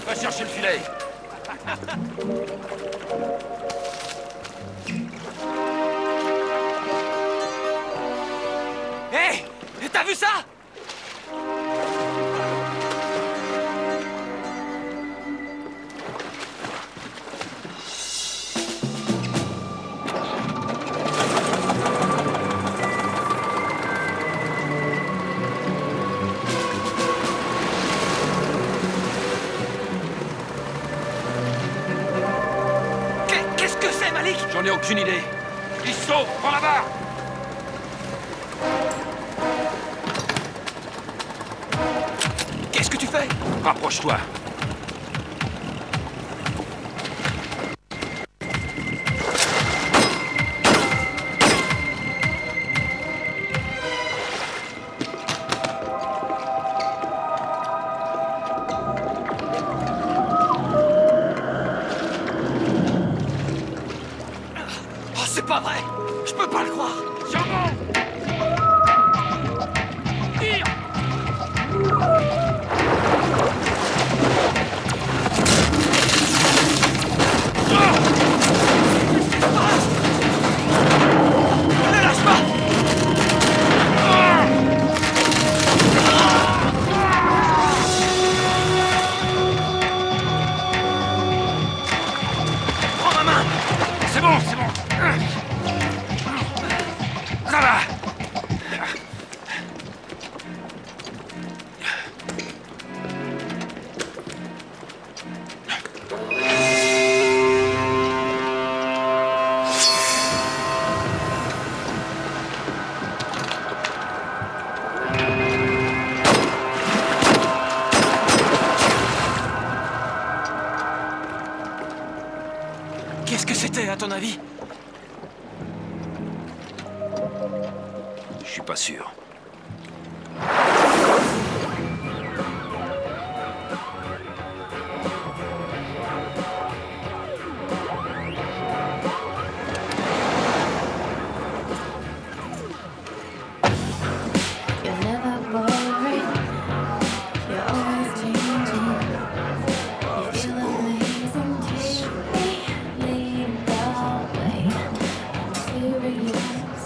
Va chercher le filet. Hé! T'as vu ça? Qu'est-ce que c'est, Malik? J'en ai aucune idée. Il se sauve, prends la barre. Qu'est-ce que tu fais? Rapproche-toi. Oh, c'est pas vrai! Je peux pas le croire! Charbon! Tire! Ne lâche pas! Prends ma main! C'est bon, c'est bon. Ça va. Qu'est-ce que c'était, à ton avis? Je suis pas sûr. You're never boring. You're always changing. You feel amazing. Take me, lead the way. I'm serious.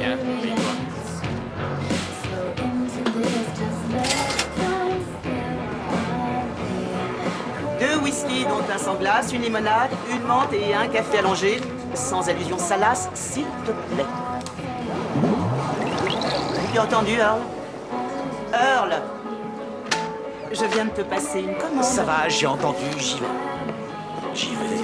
Delirious. So into this, just let time slip away. 2 whisky, dont un sans glace, une limonade, une menthe et un café allongé. Sans allusion salace, s'il te plaît. Tu as entendu, Earl? Earl! Je viens de te passer une commande. Ça va, j'ai entendu, j'y vais. J'y vais.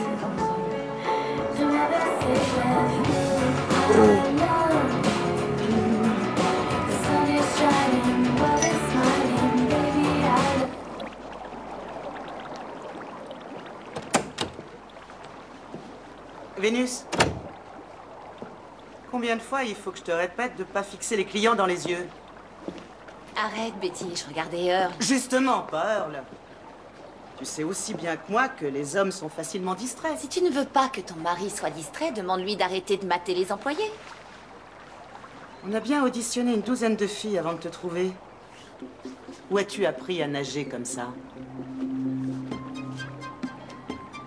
The sun is shining, world is smiling, baby, I love. Vénus, combien de fois il faut que je te répète de pas fixer les clients dans les yeux? Arrête, Betty, je regardais Earl. Justement, pas Earl. Tu sais aussi bien que moi que les hommes sont facilement distraits. Si tu ne veux pas que ton mari soit distrait, demande-lui d'arrêter de mater les employés. On a bien auditionné une douzaine de filles avant de te trouver. Où as-tu appris à nager comme ça?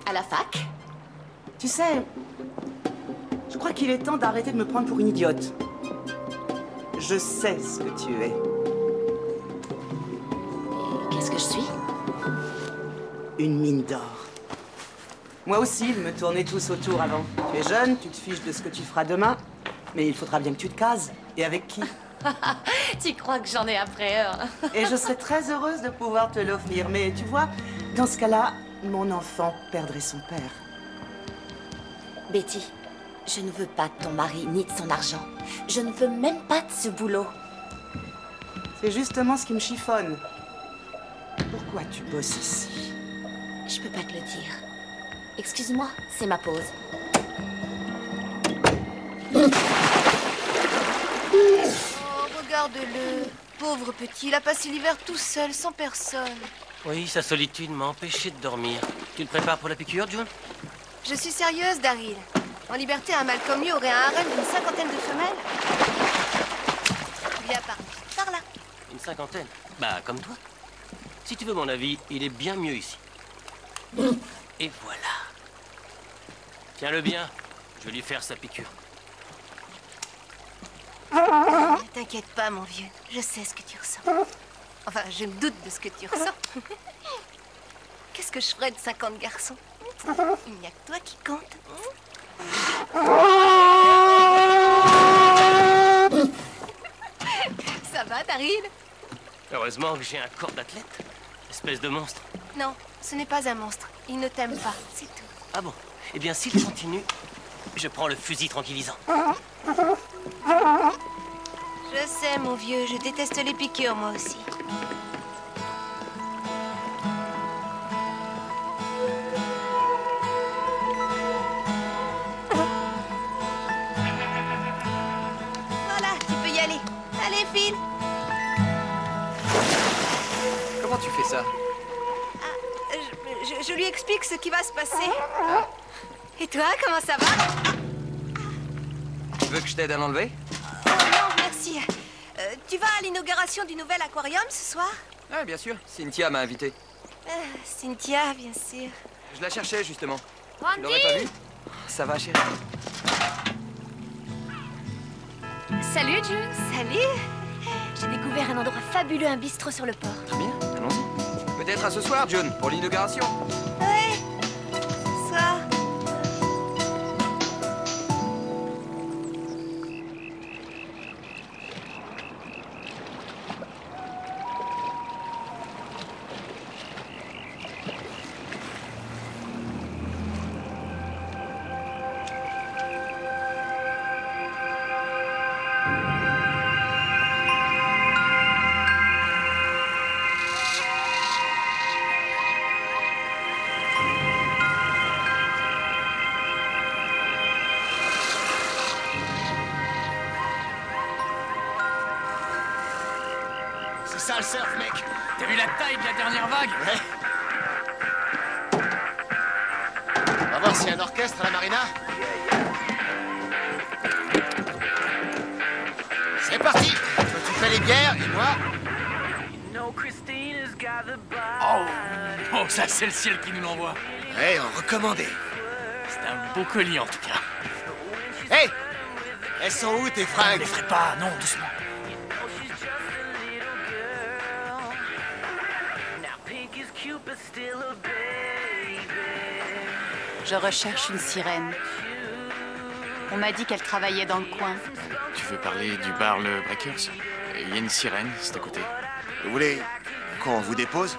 À la fac? Tu sais, je crois qu'il est temps d'arrêter de me prendre pour une idiote. Je sais ce que tu es. Et qu'est-ce que je suis? Une mine d'or. Moi aussi, ils me tournaient tous autour avant. Tu es jeune, tu te fiches de ce que tu feras demain, mais il faudra bien que tu te cases. Et avec qui? Tu crois que j'en ai après Earl? Et je serais très heureuse de pouvoir te l'offrir. Mais tu vois, dans ce cas-là, mon enfant perdrait son père. Betty, je ne veux pas de ton mari ni de son argent. Je ne veux même pas de ce boulot. C'est justement ce qui me chiffonne. Pourquoi tu bosses ici? Je peux pas te le dire. Excuse-moi, c'est ma pause. Oh, regarde-le. Pauvre petit, il a passé l'hiver tout seul, sans personne. Oui, sa solitude m'a empêché de dormir. Tu le prépares pour la piqûre, June? Je suis sérieuse, Daryl. En liberté, un mâle comme lui aurait un harem d'une 50aine de femelles. Viens par là. Une cinquantaine. Bah, comme toi. Si tu veux mon avis, il est bien mieux ici. Et voilà. Tiens-le bien. Je vais lui faire sa piqûre. Ne t'inquiète pas, mon vieux. Je sais ce que tu ressens. Enfin, je me doute de ce que tu ressens. Qu'est-ce que je ferais de 50 garçons? Il n'y a que toi qui compte. Ça va, Daryl? Heureusement que j'ai un corps d'athlète. Espèce de monstre. Non, ce n'est pas un monstre. Il ne t'aime pas, c'est tout. Ah bon? Eh bien, s'il continue, je prends le fusil tranquillisant. Je sais, mon vieux, je déteste les piqûres, moi aussi. Voilà, tu peux y aller. Allez, file. Comment tu fais ça? Je lui explique ce qui va se passer. Et toi, comment ça va? Tu veux que je t'aide à l'enlever? Oh non, merci. Tu vas à l'inauguration du nouvel aquarium ce soir? Ah, bien sûr. Cynthia m'a invité. Cynthia, bien sûr. Je la cherchais, justement. Tu Randy! l'aurais pas vue? Ça va, chérie? Salut, June. Salut. J'ai découvert un endroit fabuleux, un bistrot sur le port. Très bien, allons-y. Peut-être à ce soir, John, pour l'inauguration. Ouais, ce soir. C'est ça le surf, mec. T'as vu la taille de la dernière vague? Ouais. On va voir s'il y a un orchestre à la marina. C'est parti. Toi, tu fais les bières et moi... Oh, ça c'est le ciel qui nous l'envoie. Ouais, on recommandait. C'est un beau colis en tout cas. Hey! Elles sont où tes fringues? Les ferai pas, non, doucement. Je recherche une sirène. On m'a dit qu'elle travaillait dans le coin. Tu veux parler du bar Le Breakers? Il y a une sirène, c'est à côté. Vous voulez qu'on vous dépose?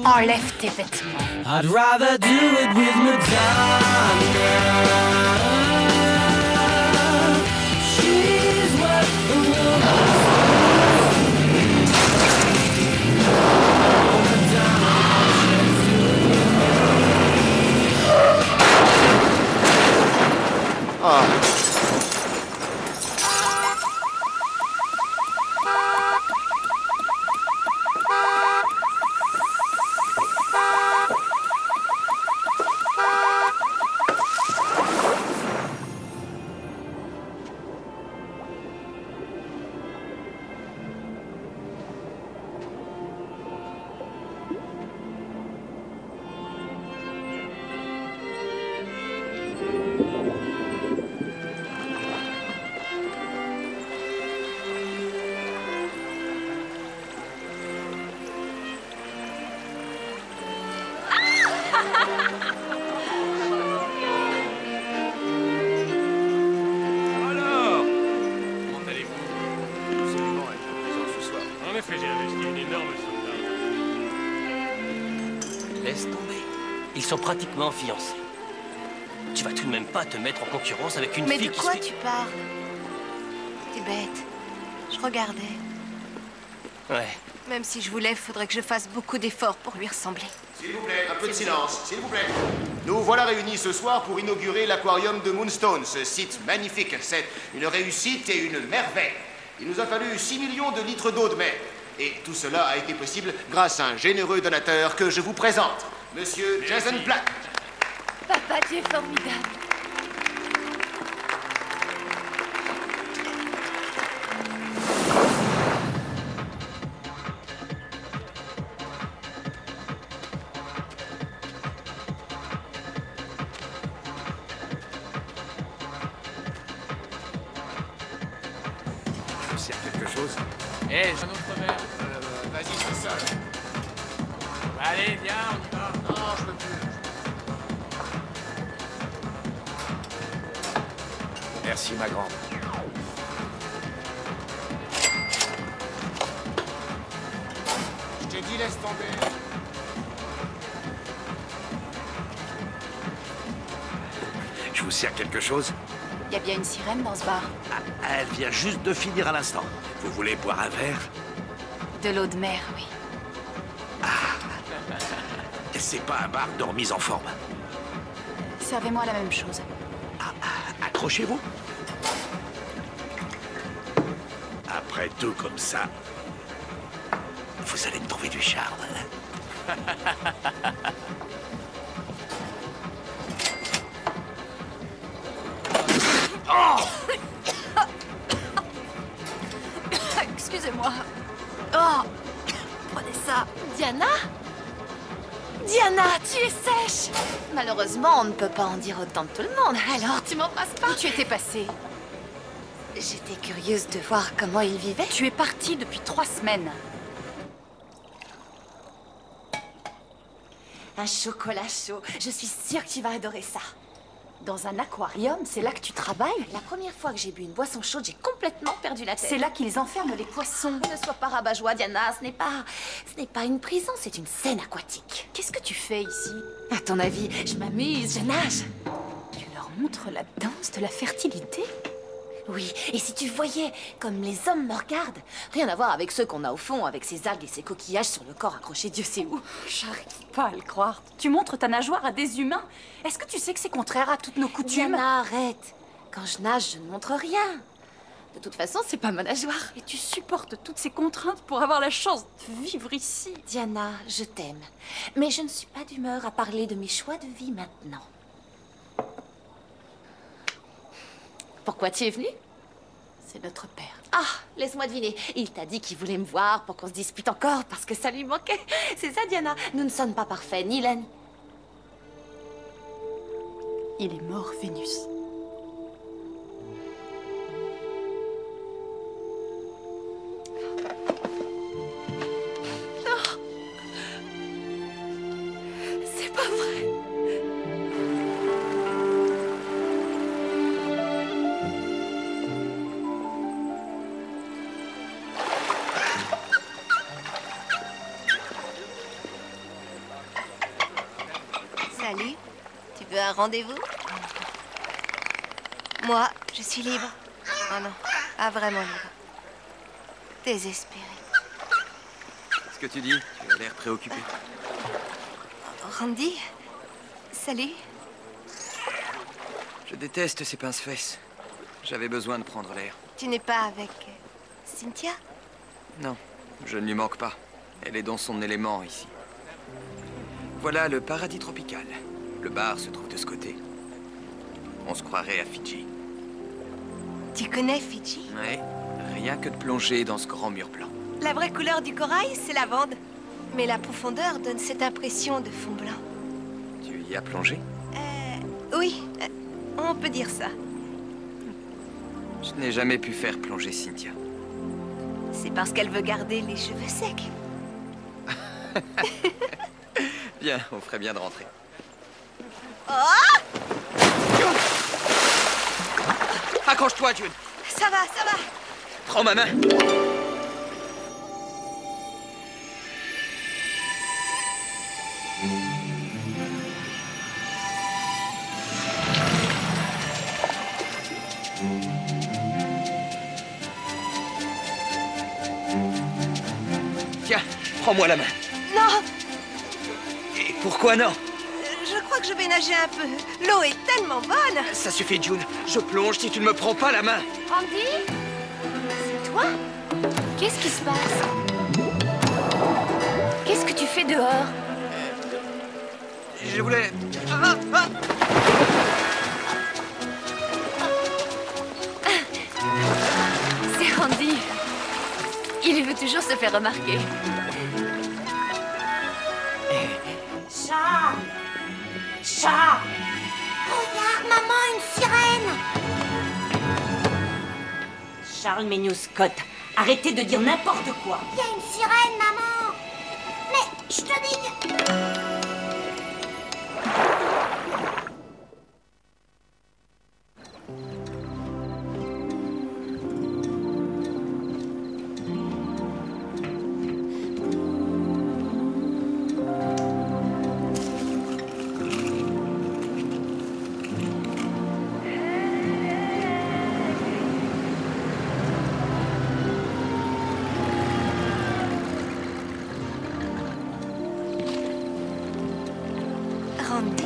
Enlève tes vêtements. I'd rather do it with Madonna. She's what the Oh. Alors, comment allez-vous? Absolument, avec la présence ce soir. En effet, j'ai investi une énorme somme d'argent. Laisse tomber. Ils sont pratiquement fiancés. Tu vas tout de même pas te mettre en concurrence avec une Mais fille de qui quoi se fait... tu parles? T'es bête. Je regardais. Ouais. Même si je voulais, faudrait que je fasse beaucoup d'efforts pour lui ressembler. S'il vous plaît, un peu de silence, s'il vous plaît. Nous voilà réunis ce soir pour inaugurer l'aquarium de Moonstone, ce site magnifique. C'est une réussite et une merveille. Il nous a fallu 6 millions de litres d'eau de mer. Et tout cela a été possible grâce à un généreux donateur que je vous présente, Monsieur Jason Black. Papa, tu es formidable. Je sers quelque chose. Eh, j'ai un autre verre. Vas-y, je suis seul. Allez, viens, on y va. Non, je peux plus. Merci, ma grande. Je t'ai dit, laisse tomber. Je vous sers quelque chose? Il y a bien une sirène dans ce bar. Ah, elle vient juste de finir à l'instant. Vous voulez boire un verre? De l'eau de mer, oui. C'est pas un bar de remise en forme. Servez-moi la même chose. Accrochez-vous. Après tout comme ça, vous allez me trouver du charme. Excusez-moi. Oh, prenez ça. Diana? Diana, tu es sèche! Malheureusement, on ne peut pas en dire autant de tout le monde. Alors, tu m'embrasses pas? Où tu étais passée? J'étais curieuse de voir comment il vivait. Tu es partie depuis 3 semaines. Un chocolat chaud. Je suis sûre que tu vas adorer ça. Dans un aquarium, c'est là que tu travailles? La première fois que j'ai bu une boisson chaude, j'ai complètement perdu la tête. C'est là qu'ils enferment les poissons. Ne sois pas rabat-joie, Diana. Ce n'est pas une prison, c'est une scène aquatique. Qu'est-ce que tu fais ici? À ton avis, je m'amuse, je nage. Tu leur montres la danse de la fertilité? Oui, et si tu voyais comme les hommes me regardent, rien à voir avec ceux qu'on a au fond, avec ces algues et ces coquillages sur le corps accrochés Dieu sait où. J'arrive pas à le croire. Tu montres ta nageoire à des humains? Est-ce que tu sais que c'est contraire à toutes nos coutumes? Diana, arrête. Quand je nage, je ne montre rien. De toute façon, c'est pas ma nageoire. Et tu supportes toutes ces contraintes pour avoir la chance de vivre ici. Diana, je t'aime. Mais je ne suis pas d'humeur à parler de mes choix de vie maintenant. Pourquoi tu es venue? C'est notre père. Ah, laisse-moi deviner. Il t'a dit qu'il voulait me voir pour qu'on se dispute encore parce que ça lui manquait. C'est ça, Diana. Nous ne sommes pas parfaits, ni l'un. Il est mort, Vénus. Non. C'est pas vrai. Salut. Tu veux un rendez-vous? Moi, je suis libre. Oh non, pas vraiment libre. Désespérée. Ce que tu dis, tu as l'air préoccupé. Randy? Salut. Je déteste ces pince-fesses. J'avais besoin de prendre l'air. Tu n'es pas avec Cynthia? Non, je ne lui manque pas. Elle est dans son élément ici. Voilà le paradis tropical. Le bar se trouve de ce côté. On se croirait à Fidji. Tu connais Fidji? Ouais, rien que de plonger dans ce grand mur blanc. La vraie couleur du corail, c'est lavande. Mais la profondeur donne cette impression de fond blanc. Tu y as plongé? Oui, on peut dire ça. Je n'ai jamais pu faire plonger Cynthia. C'est parce qu'elle veut garder les cheveux secs. Bien, on ferait bien de rentrer. Oh! Accroche-toi, June. Ça va, ça va. Prends ma main. Tiens, prends-moi la main. Non! Pourquoi non? Je crois que je vais nager un peu. L'eau est tellement bonne. Ça suffit, June. Je plonge si tu ne me prends pas la main. Andy? C'est toi? Qu'est-ce qui se passe? Qu'est-ce que tu fais dehors? Je voulais... C'est Andy. Il veut toujours se faire remarquer. Charles! Charles! Regarde, maman, une sirène! Charles Méniou Scott, arrêtez de dire n'importe quoi. Il y a une sirène, maman! Mais je te dis que... Randy.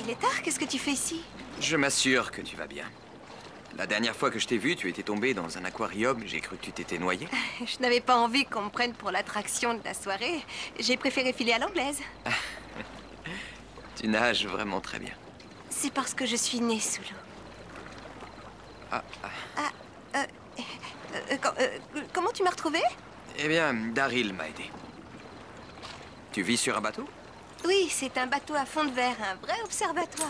Il est tard, qu'est-ce que tu fais ici? Je m'assure que tu vas bien. La dernière fois que je t'ai vu, tu étais tombé dans un aquarium. J'ai cru que tu t'étais noyé. Je n'avais pas envie qu'on me prenne pour l'attraction de la soirée. J'ai préféré filer à l'anglaise. Tu nages vraiment très bien. C'est parce que je suis née sous l'eau. Comment tu m'as retrouvée? Eh bien, Daryl m'a aidé. Tu vis sur un bateau? Oui, c'est un bateau à fond de verre, un vrai observatoire.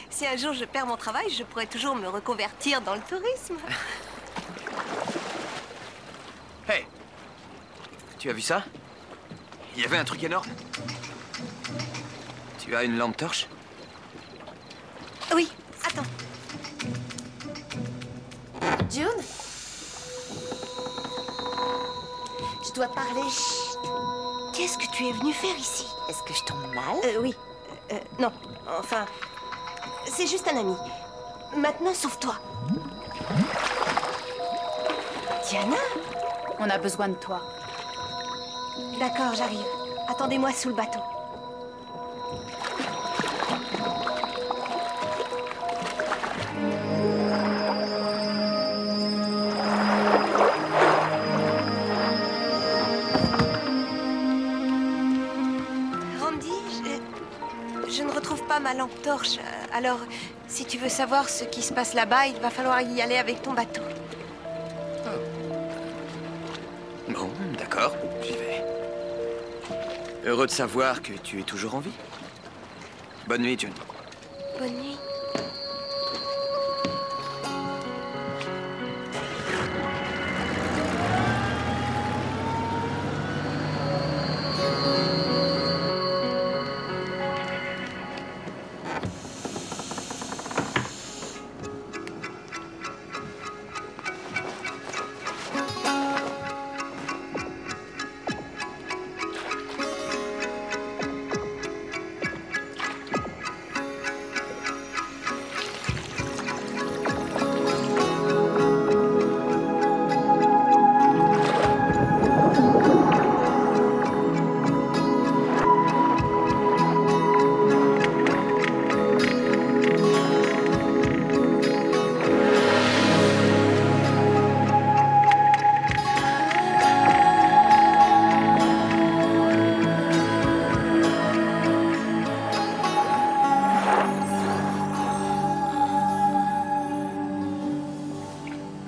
Si un jour je perds mon travail, je pourrais toujours me reconvertir dans le tourisme. Hey! Tu as vu ça? Il y avait un truc énorme. Tu as une lampe torche? Oui, attends. June? Je dois parler. Chut. Qu'est-ce que tu es venu faire ici? Est-ce que je tombe mal? Oui. Non, enfin... C'est juste un ami. Maintenant, sauve-toi. Diana? On a besoin de toi. D'accord, j'arrive. Attendez-moi sous le bateau. Je ne retrouve pas ma lampe torche. Alors, si tu veux savoir ce qui se passe là-bas, il va falloir y aller avec ton bateau. Bon, d'accord, j'y vais. Heureux de savoir que tu es toujours en vie. Bonne nuit, June. Bonne nuit.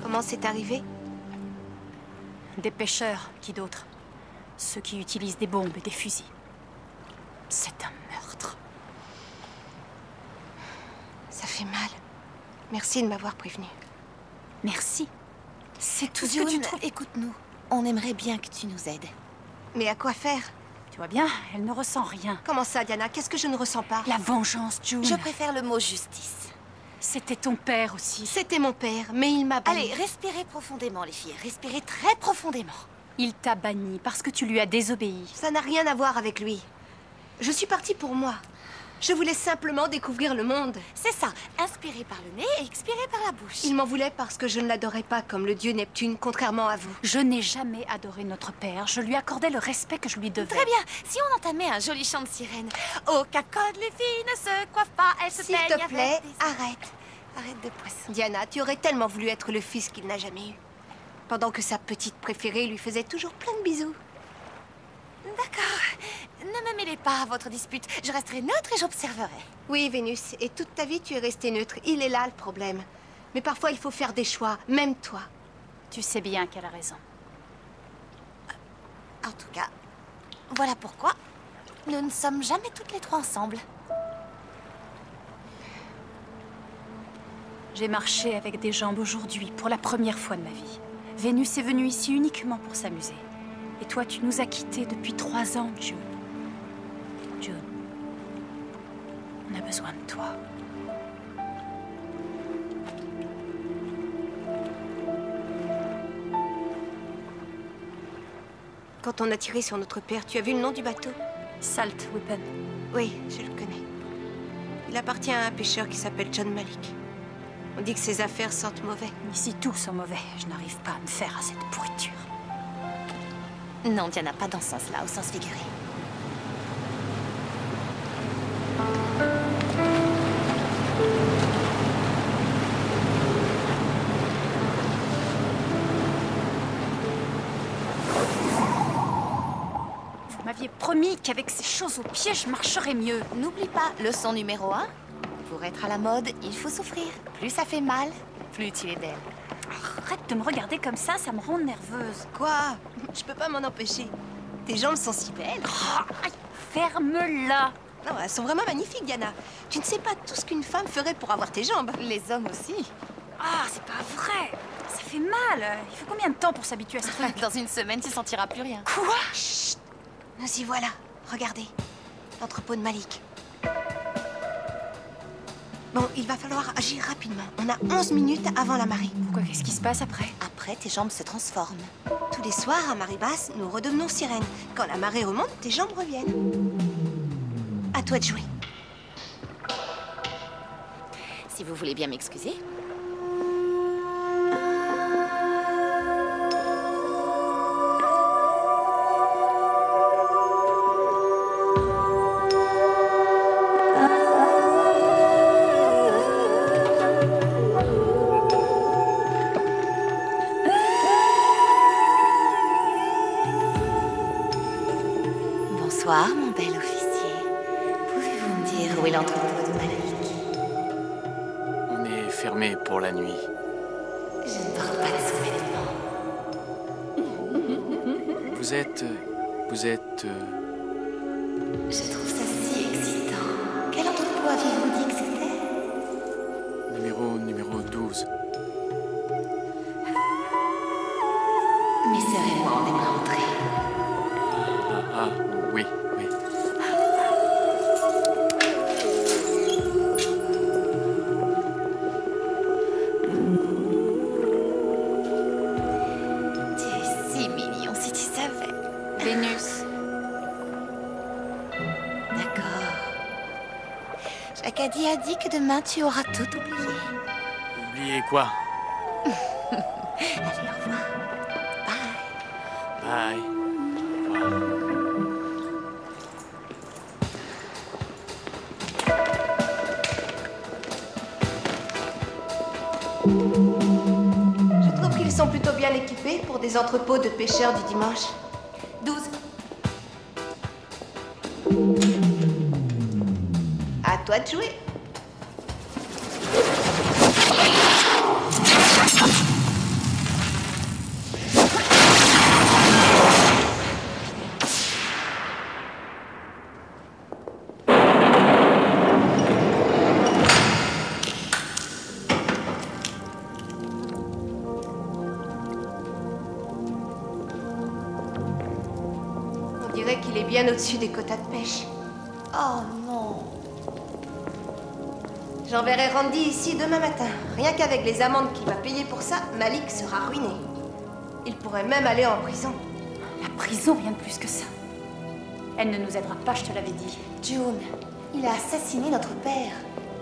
Comment c'est arrivé? Des pêcheurs, qui d'autre? Ceux qui utilisent des bombes et des fusils. C'est un meurtre. Ça fait mal. Merci de m'avoir prévenu. Merci. C'est tout ce June, que tu trouves. écoute-nous. On aimerait bien que tu nous aides. Mais à quoi faire? Tu vois bien, elle ne ressent rien. Comment ça, Diana? Qu'est-ce que je ne ressens pas? La vengeance, June. Je préfère le mot justice. C'était ton père aussi. C'était mon père, mais il m'a banni. Allez, respirez profondément, les filles. Respirez très profondément. Il t'a banni parce que tu lui as désobéi. Ça n'a rien à voir avec lui. Je suis partie pour moi. Je voulais simplement découvrir le monde. C'est ça, inspiré par le nez et expiré par la bouche. Il m'en voulait parce que je ne l'adorais pas comme le dieu Neptune, contrairement à vous. Je n'ai jamais adoré notre père. Je lui accordais le respect que je lui devais. Très bien, si on entamait un joli chant de sirène. Au Cap-Cod, les filles ne se coiffent pas, elles se S'il peignent te plaît, avec des- arrête. Arrête de poisson. Diana, tu aurais tellement voulu être le fils qu'il n'a jamais eu. Pendant que sa petite préférée lui faisait toujours plein de bisous. D'accord, ne me mêlez pas à votre dispute. Je resterai neutre et j'observerai. Oui, Vénus, et toute ta vie, tu es restée neutre. Il est là, le problème. Mais parfois, il faut faire des choix, même toi. Tu sais bien qu'elle a raison. En tout cas, voilà pourquoi nous ne sommes jamais toutes les trois ensemble. J'ai marché avec des jambes aujourd'hui, pour la première fois de ma vie. Vénus est venue ici uniquement pour s'amuser. Et toi, tu nous as quittés depuis 3 ans, June. June, on a besoin de toi. Quand on a tiré sur notre père, tu as vu le nom du bateau? Salt Weapon. Oui, je le connais. Il appartient à un pêcheur qui s'appelle John Malik. On dit que ses affaires sentent mauvais. Ici, tous sont mauvais. Je n'arrive pas à me faire à cette pourriture. Non, Diana, pas dans ce sens-là, au sens figuré. Vous m'aviez promis qu'avec ces choses aux pieds, je marcherais mieux. N'oublie pas, leçon numéro 1. Pour être à la mode, il faut souffrir. Plus ça fait mal, plus tu es belle. Arrête de me regarder comme ça me rend nerveuse. Quoi? Je peux pas m'en empêcher. Tes jambes sont si belles. Aïe, ferme-la. Non, elles sont vraiment magnifiques, Diana. Tu ne sais pas tout ce qu'une femme ferait pour avoir tes jambes. Les hommes aussi. Ah, c'est pas vrai. Ça fait mal. Il faut combien de temps pour s'habituer à ce truc? Dans une semaine, tu sentiras plus rien. Quoi? Chut. Nous y voilà. Regardez. L'entrepôt de Malik. Bon, il va falloir agir rapidement. On a 11 minutes avant la marée. Pourquoi? Qu'est-ce qui se passe après? Après, tes jambes se transforment. Tous les soirs, à marée basse, nous redevenons sirènes. Quand la marée remonte, tes jambes reviennent. À toi de jouer. Si vous voulez bien m'excuser. Bonsoir, mon bel officier. Pouvez-vous me dire où est l'entrepôt de Malik? On est fermé pour la nuit. Je ne porte pas de sous-vêtements. Vous êtes... Je trouve ça si excitant. Quel entrepôt aviez-vous dit que c'était? numéro 12. Mais serrez-moi, on aimerait entrer. Ah, oui. Tu es si mignon si tu savais. Vénus. D'accord. Jacadi a dit que demain tu auras tout oublié. Oubliez quoi? Allez, au revoir. Bye. Bye. Je trouve qu'ils sont plutôt bien équipés pour des entrepôts de pêcheurs du dimanche. 12. À toi de jouer. On dirait qu'il est bien au-dessus des quotas de pêche. Oh non. J'enverrai Randy ici demain matin. Rien qu'avec les amendes qu'il va payer pour ça, Malik sera ruiné. Il pourrait même aller en prison. La prison, rien de plus que ça. Elle ne nous aidera pas, je te l'avais dit. June, Il a assassiné notre père.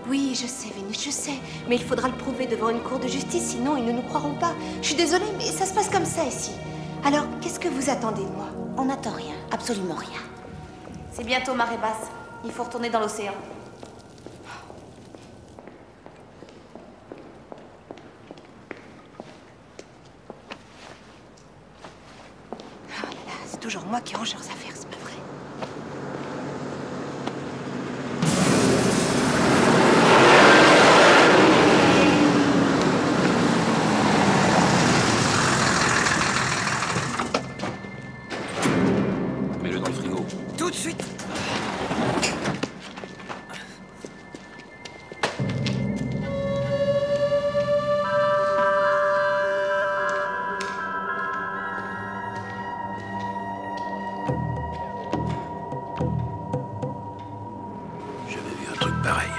Oui, je sais, Vénus, je sais. Mais il faudra le prouver devant une cour de justice, sinon ils ne nous croiront pas. Je suis désolée, mais ça se passe comme ça ici. Alors, qu'est-ce que vous attendez de moi? On n'attend rien, absolument rien. C'est bientôt marée basse. Il faut retourner dans l'océan. Ah là là, c'est toujours moi qui range leurs affaires, c'est pas vrai. Mets-le dans le frigo. Tout de suite. J'avais vu un truc pareil.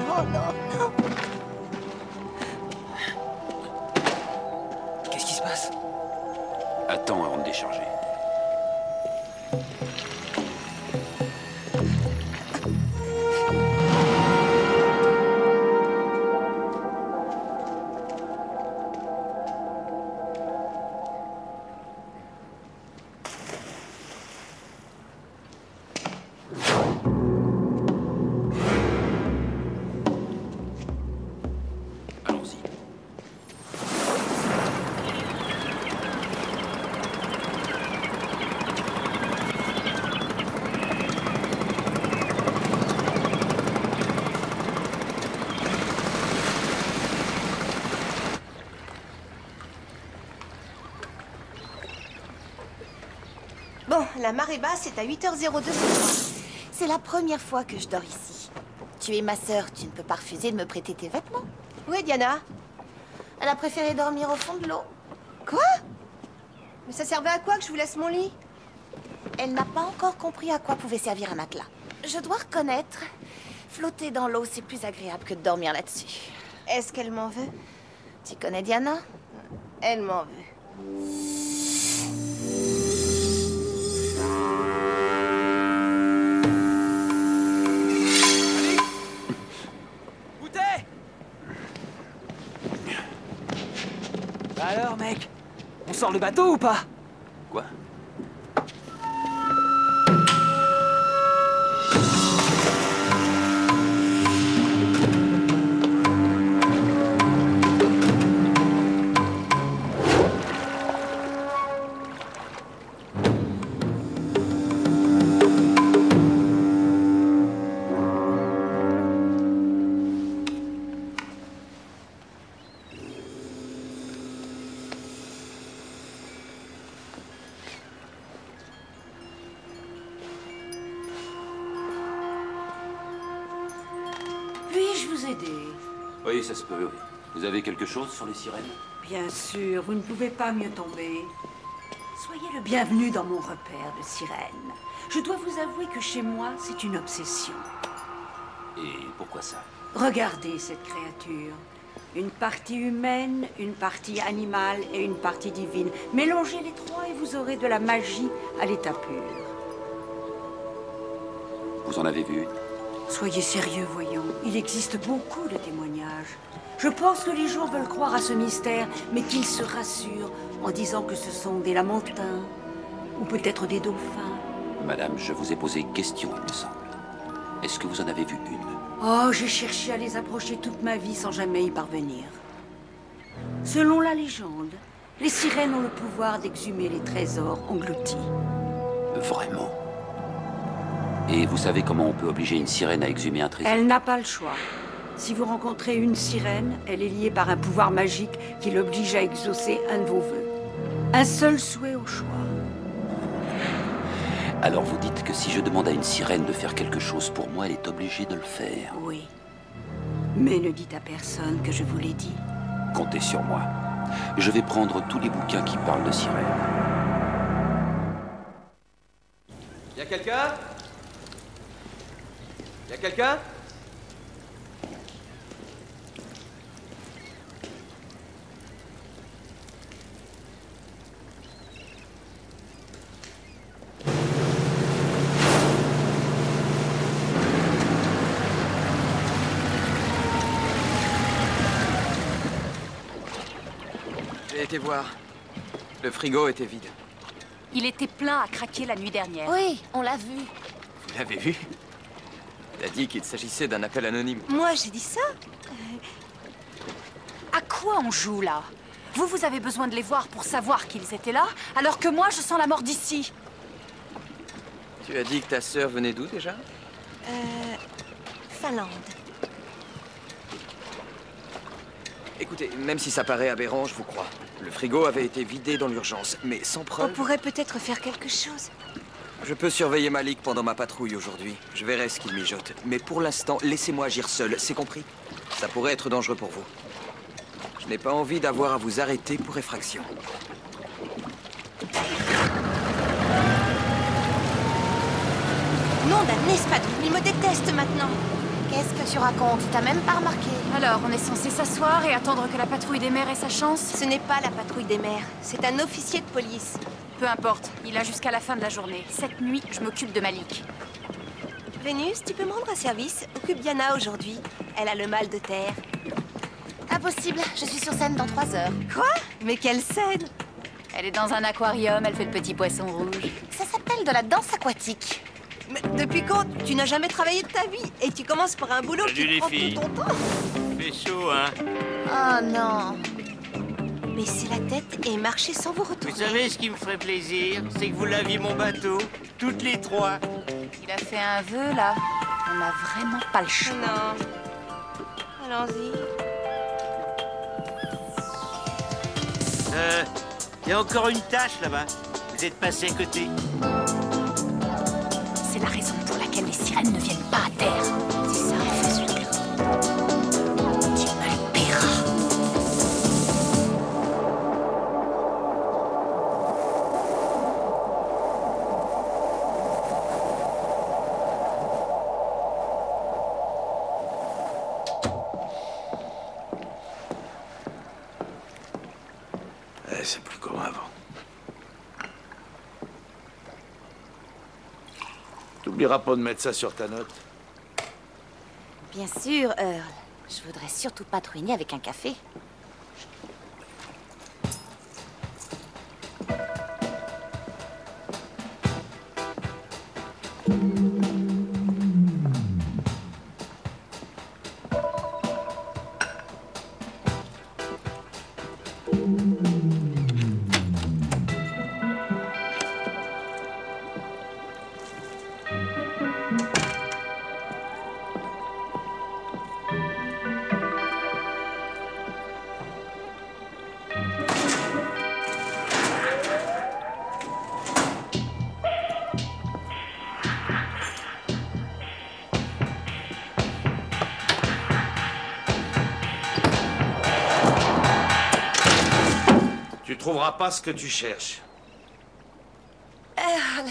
Oh non, non. Qu'est-ce qui se passe? Attends avant de décharger. Allons-y. Bon, la marée basse est à 8h02 ce soir. C'est la première fois que je dors ici. Tu es ma sœur, tu ne peux pas refuser de me prêter tes vêtements. Où est Diana? Elle a préféré dormir au fond de l'eau. Quoi? Mais ça servait à quoi que je vous laisse mon lit? Elle n'a pas encore compris à quoi pouvait servir un matelas. Je dois reconnaître, flotter dans l'eau, c'est plus agréable que de dormir là-dessus. Est-ce qu'elle m'en veut? Tu connais Diana? Elle m'en veut. Goûtez! Bah alors, mec, on sort le bateau ou pas? Quoi? Puis-je vous aider? Oui, ça se peut, oui. Vous avez quelque chose sur les sirènes? Bien sûr, vous ne pouvez pas mieux tomber. Soyez le bienvenu dans mon repère de sirènes. Je dois vous avouer que chez moi, c'est une obsession. Et pourquoi ça? Regardez cette créature. Une partie humaine, une partie animale et une partie divine. Mélangez les trois et vous aurez de la magie à l'état pur. Vous en avez vu une? Soyez sérieux, voyons. Il existe beaucoup de témoignages. Je pense que les gens veulent croire à ce mystère, mais qu'ils se rassurent en disant que ce sont des lamentins ou peut-être des dauphins. Madame, je vous ai posé une question, il me semble. Est-ce que vous en avez vu une? Oh, j'ai cherché à les approcher toute ma vie sans jamais y parvenir. Selon la légende, les sirènes ont le pouvoir d'exhumer les trésors engloutis. Vraiment? Et vous savez comment on peut obliger une sirène à exhumer un trésor? Elle n'a pas le choix. Si vous rencontrez une sirène, elle est liée par un pouvoir magique qui l'oblige à exaucer un de vos vœux. Un seul souhait au choix. Alors vous dites que si je demande à une sirène de faire quelque chose pour moi, elle est obligée de le faire. Oui. Mais ne dites à personne que je vous l'ai dit. Comptez sur moi. Je vais prendre tous les bouquins qui parlent de sirènes. Y a quelqu'un? Y a quelqu'un? été voir. Le frigo était vide. Il était plein à craquer la nuit dernière. Oui, on l'a vu. Vous l'avez vu? T'as dit qu'il s'agissait d'un appel anonyme. Moi, j'ai dit ça. À quoi on joue, là? Vous avez besoin de les voir pour savoir qu'ils étaient là, alors que moi, je sens la mort d'ici. Tu as dit que ta sœur venait d'où, déjà? Finlande. Écoutez, même si ça paraît aberrant, je vous crois. Le frigo avait été vidé dans l'urgence, mais sans On preuve... pourrait peut-être faire quelque chose. Je peux surveiller Malik pendant ma patrouille aujourd'hui. Je verrai ce qu'il mijote. Mais pour l'instant, laissez-moi agir seul, c'est compris? Ça pourrait être dangereux pour vous. Je n'ai pas envie d'avoir à vous arrêter pour effraction. Nom d'un espadon, il me déteste maintenant. Qu'est-ce que tu racontes? T'as même pas remarqué. Alors, on est censé s'asseoir et attendre que la patrouille des mers ait sa chance? Ce n'est pas la patrouille des mers, c'est un officier de police. Peu importe, il a jusqu'à la fin de la journée. Cette nuit, je m'occupe de Malik. Vénus, tu peux me rendre un service? Occupe Diana aujourd'hui. Elle a le mal de terre. Impossible, je suis sur scène dans 3 heures. Quoi? Mais quelle scène? Elle est dans un aquarium, elle fait le petit poisson rouge. Ça s'appelle de la danse aquatique. Mais depuis quand? Tu n'as jamais travaillé de ta vie et tu commences par un boulot Salut qui les prend filles. tout ton temps. Fait chaud, hein? Oh non. Baissez la tête et marchez sans vous retourner. Vous savez ce qui me ferait plaisir? C'est que vous laviez mon bateau, toutes les 3. Il a fait un vœu, là. On n'a vraiment pas le choix. Non. Allons-y. Il y a encore une tâche là-bas. Vous êtes passé à côté. C'est la raison pour laquelle les sirènes ne viennent pas à terre. C'est ça, fais-le. Tu me le paieras. C'est plus comme avant. T'oublieras pas de mettre ça sur ta note. Bien sûr, Earl. Je voudrais surtout pas te ruiner avec un café. Tu trouveras pas ce que tu cherches. Earl,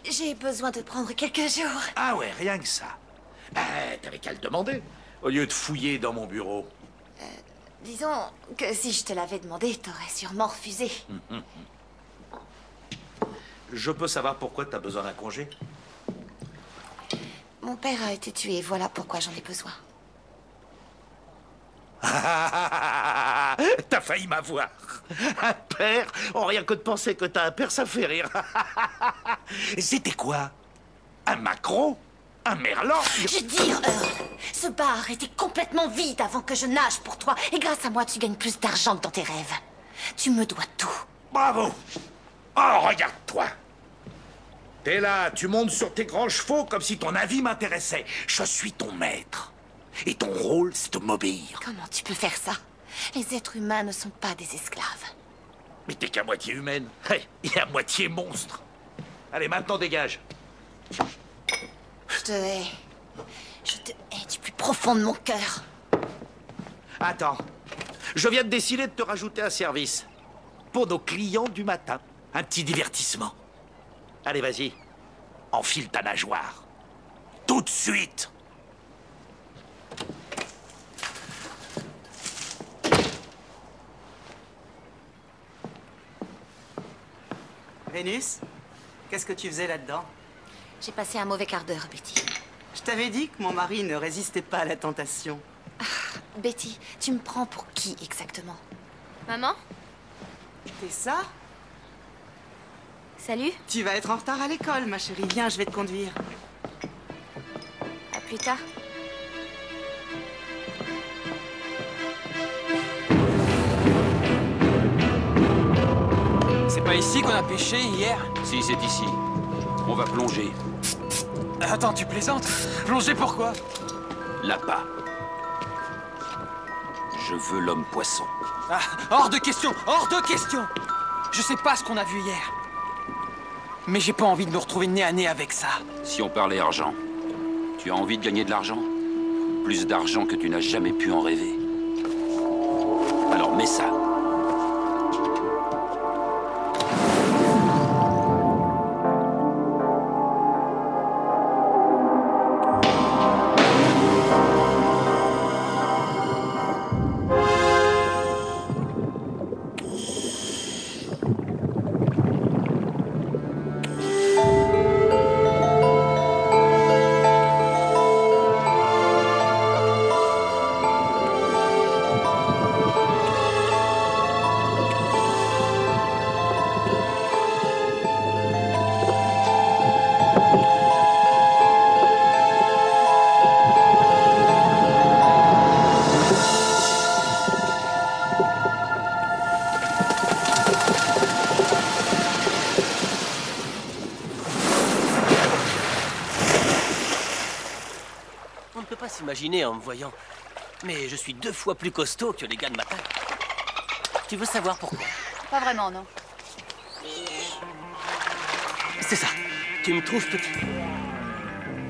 j'ai besoin de prendre quelques jours. Ah ouais, rien que ça. T'avais qu'à le demander, au lieu de fouiller dans mon bureau. Disons que si je te l'avais demandé, t'aurais sûrement refusé. Je peux savoir pourquoi t'as besoin d'un congé? Mon père a été tué, voilà pourquoi j'en ai besoin. T'as failli m'avoir. Un père? Oh, rien que de penser que t'as un père, ça fait rire. C'était quoi? Un maquereau? Un merlan? Je dis, Earl, ce bar était complètement vide avant que je nage pour toi. Et grâce à moi, tu gagnes plus d'argent que dans tes rêves. Tu me dois tout. Bravo! Oh, regarde-toi! T'es là, tu montes sur tes grands chevaux comme si ton avis m'intéressait. Je suis ton maître. Et ton rôle, c'est de m'obéir. Comment tu peux faire ça? Les êtres humains ne sont pas des esclaves. Mais t'es qu'à moitié humaine. Et à moitié monstre. Allez, maintenant dégage. Je te hais. Je te hais du plus profond de mon cœur. Attends. Je viens de décider de te rajouter un service. Pour nos clients du matin. Un petit divertissement. Allez, vas-y. Enfile ta nageoire. Tout de suite. Vénus, qu'est-ce que tu faisais là-dedans? J'ai passé un mauvais quart d'heure, Betty. Je t'avais dit que mon mari ne résistait pas à la tentation. Betty, tu me prends pour qui exactement? Maman? Tessa? Salut. Tu vas être en retard à l'école, ma chérie. Viens, je vais te conduire. À plus tard. C'est pas ici qu'on a pêché hier? Si, c'est ici. On va plonger. Attends, tu plaisantes? Plonger pourquoi? L'appât. Je veux l'homme poisson. Ah, hors de question! Hors de question! Je sais pas ce qu'on a vu hier. Mais j'ai pas envie de me retrouver nez à nez avec ça. Si on parlait argent, tu as envie de gagner de l'argent? Plus d'argent que tu n'as jamais pu en rêver. Alors mets ça. On ne peut pas s'imaginer en me voyant. Mais je suis 2 fois plus costaud que les gars de ma taille. Tu veux savoir pourquoi? Pas vraiment, non. C'est ça. Tu me trouves petit.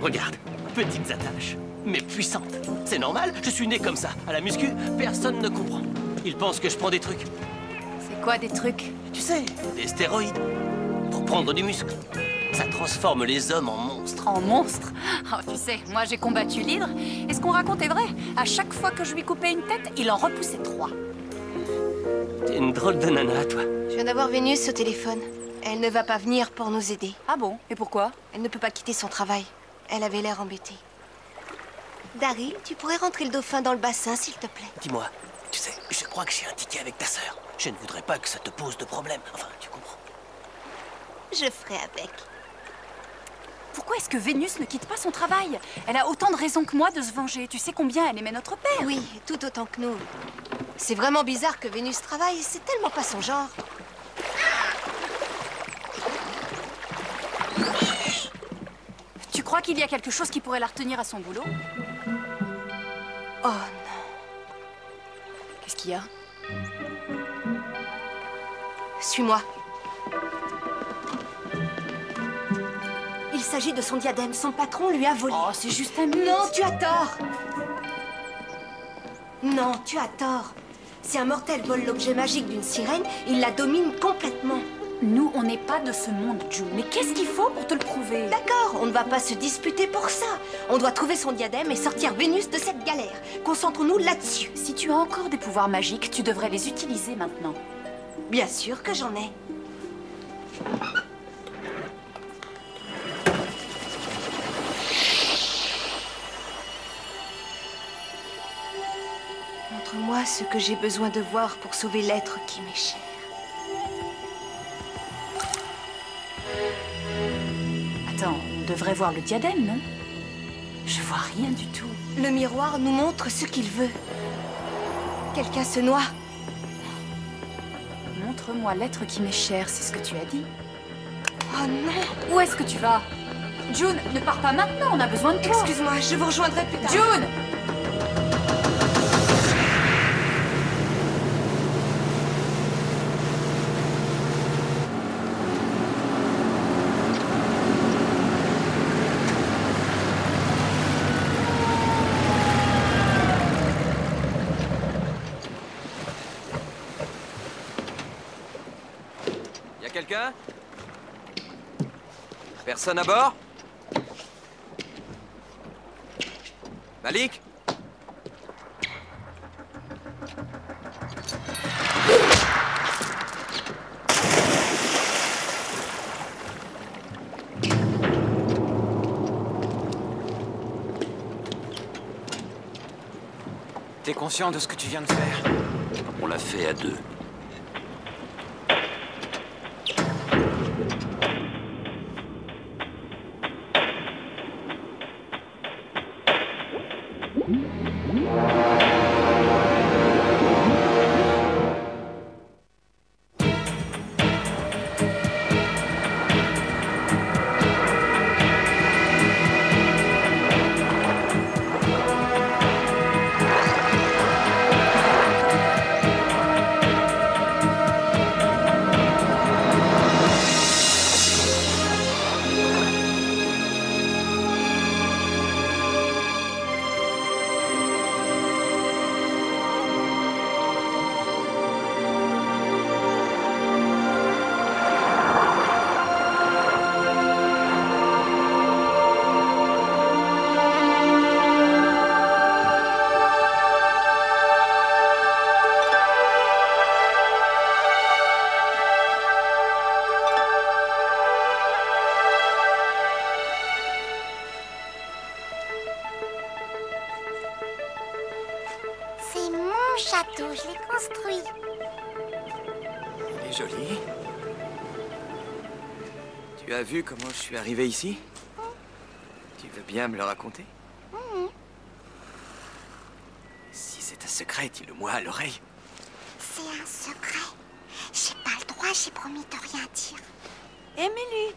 Regarde, petites attaches, mais puissantes. C'est normal, je suis né comme ça. À la muscu, personne ne comprend. Ils pensent que je prends des trucs. C'est quoi des trucs? Tu sais, des stéroïdes. Pour prendre du muscle. Ça transforme les hommes en monstres. En monstre? Oh, tu sais, moi j'ai combattu l'hydre, et ce qu'on raconte est vrai. À chaque fois que je lui coupais une tête, il en repoussait 3. T'es une drôle de nana, toi. Je viens d'avoir Vénus au téléphone. Elle ne va pas venir pour nous aider. Ah bon? Et pourquoi? Elle ne peut pas quitter son travail. Elle avait l'air embêtée. Daryl, tu pourrais rentrer le dauphin dans le bassin, s'il te plaît? Dis-moi, tu sais, je crois que j'ai un ticket avec ta sœur. Je ne voudrais pas que ça te pose de problème. Enfin, tu comprends. Je ferai avec. Pourquoi est-ce que Vénus ne quitte pas son travail? Elle a autant de raisons que moi de se venger. Tu sais combien elle aimait notre père? Oui, tout autant que nous. C'est vraiment bizarre que Vénus travaille. C'est tellement pas son genre. Tu crois qu'il y a quelque chose qui pourrait la retenir à son boulot? Oh non. Qu'est-ce qu'il y a? Suis-moi. Il s'agit de son diadème. Son patron lui a volé. Oh, c'est juste un mythe. Non, tu as tort. Non, tu as tort. Si un mortel vole l'objet magique d'une sirène, il la domine complètement. Nous, on n'est pas de ce monde, June. Mais qu'est-ce qu'il faut pour te le prouver? D'accord, on ne va pas se disputer pour ça. On doit trouver son diadème et sortir Vénus de cette galère. Concentrons-nous là-dessus. Si tu as encore des pouvoirs magiques, tu devrais les utiliser maintenant. Bien sûr que j'en ai. Montre-moi ce que j'ai besoin de voir pour sauver l'être qui m'est cher. Attends, on devrait voir le diadème, non? Je vois rien du tout. Le miroir nous montre ce qu'il veut. Quelqu'un se noie. Montre-moi l'être qui m'est cher, c'est ce que tu as dit. Oh non! Où est-ce que tu vas? June, ne pars pas maintenant, on a besoin de toi. Excuse-moi, je vous rejoindrai plus tard. June! Quelqu'un? Personne à bord? Malik? T'es conscient de ce que tu viens de faire? On l'a fait à 2. C'est mon château, je l'ai construit. Il est joli. Tu as vu comment je suis arrivé ici? Tu veux bien me le raconter? Si c'est un secret, dis-le-moi à l'oreille. C'est un secret. J'ai pas le droit, j'ai promis de rien dire. Émilie!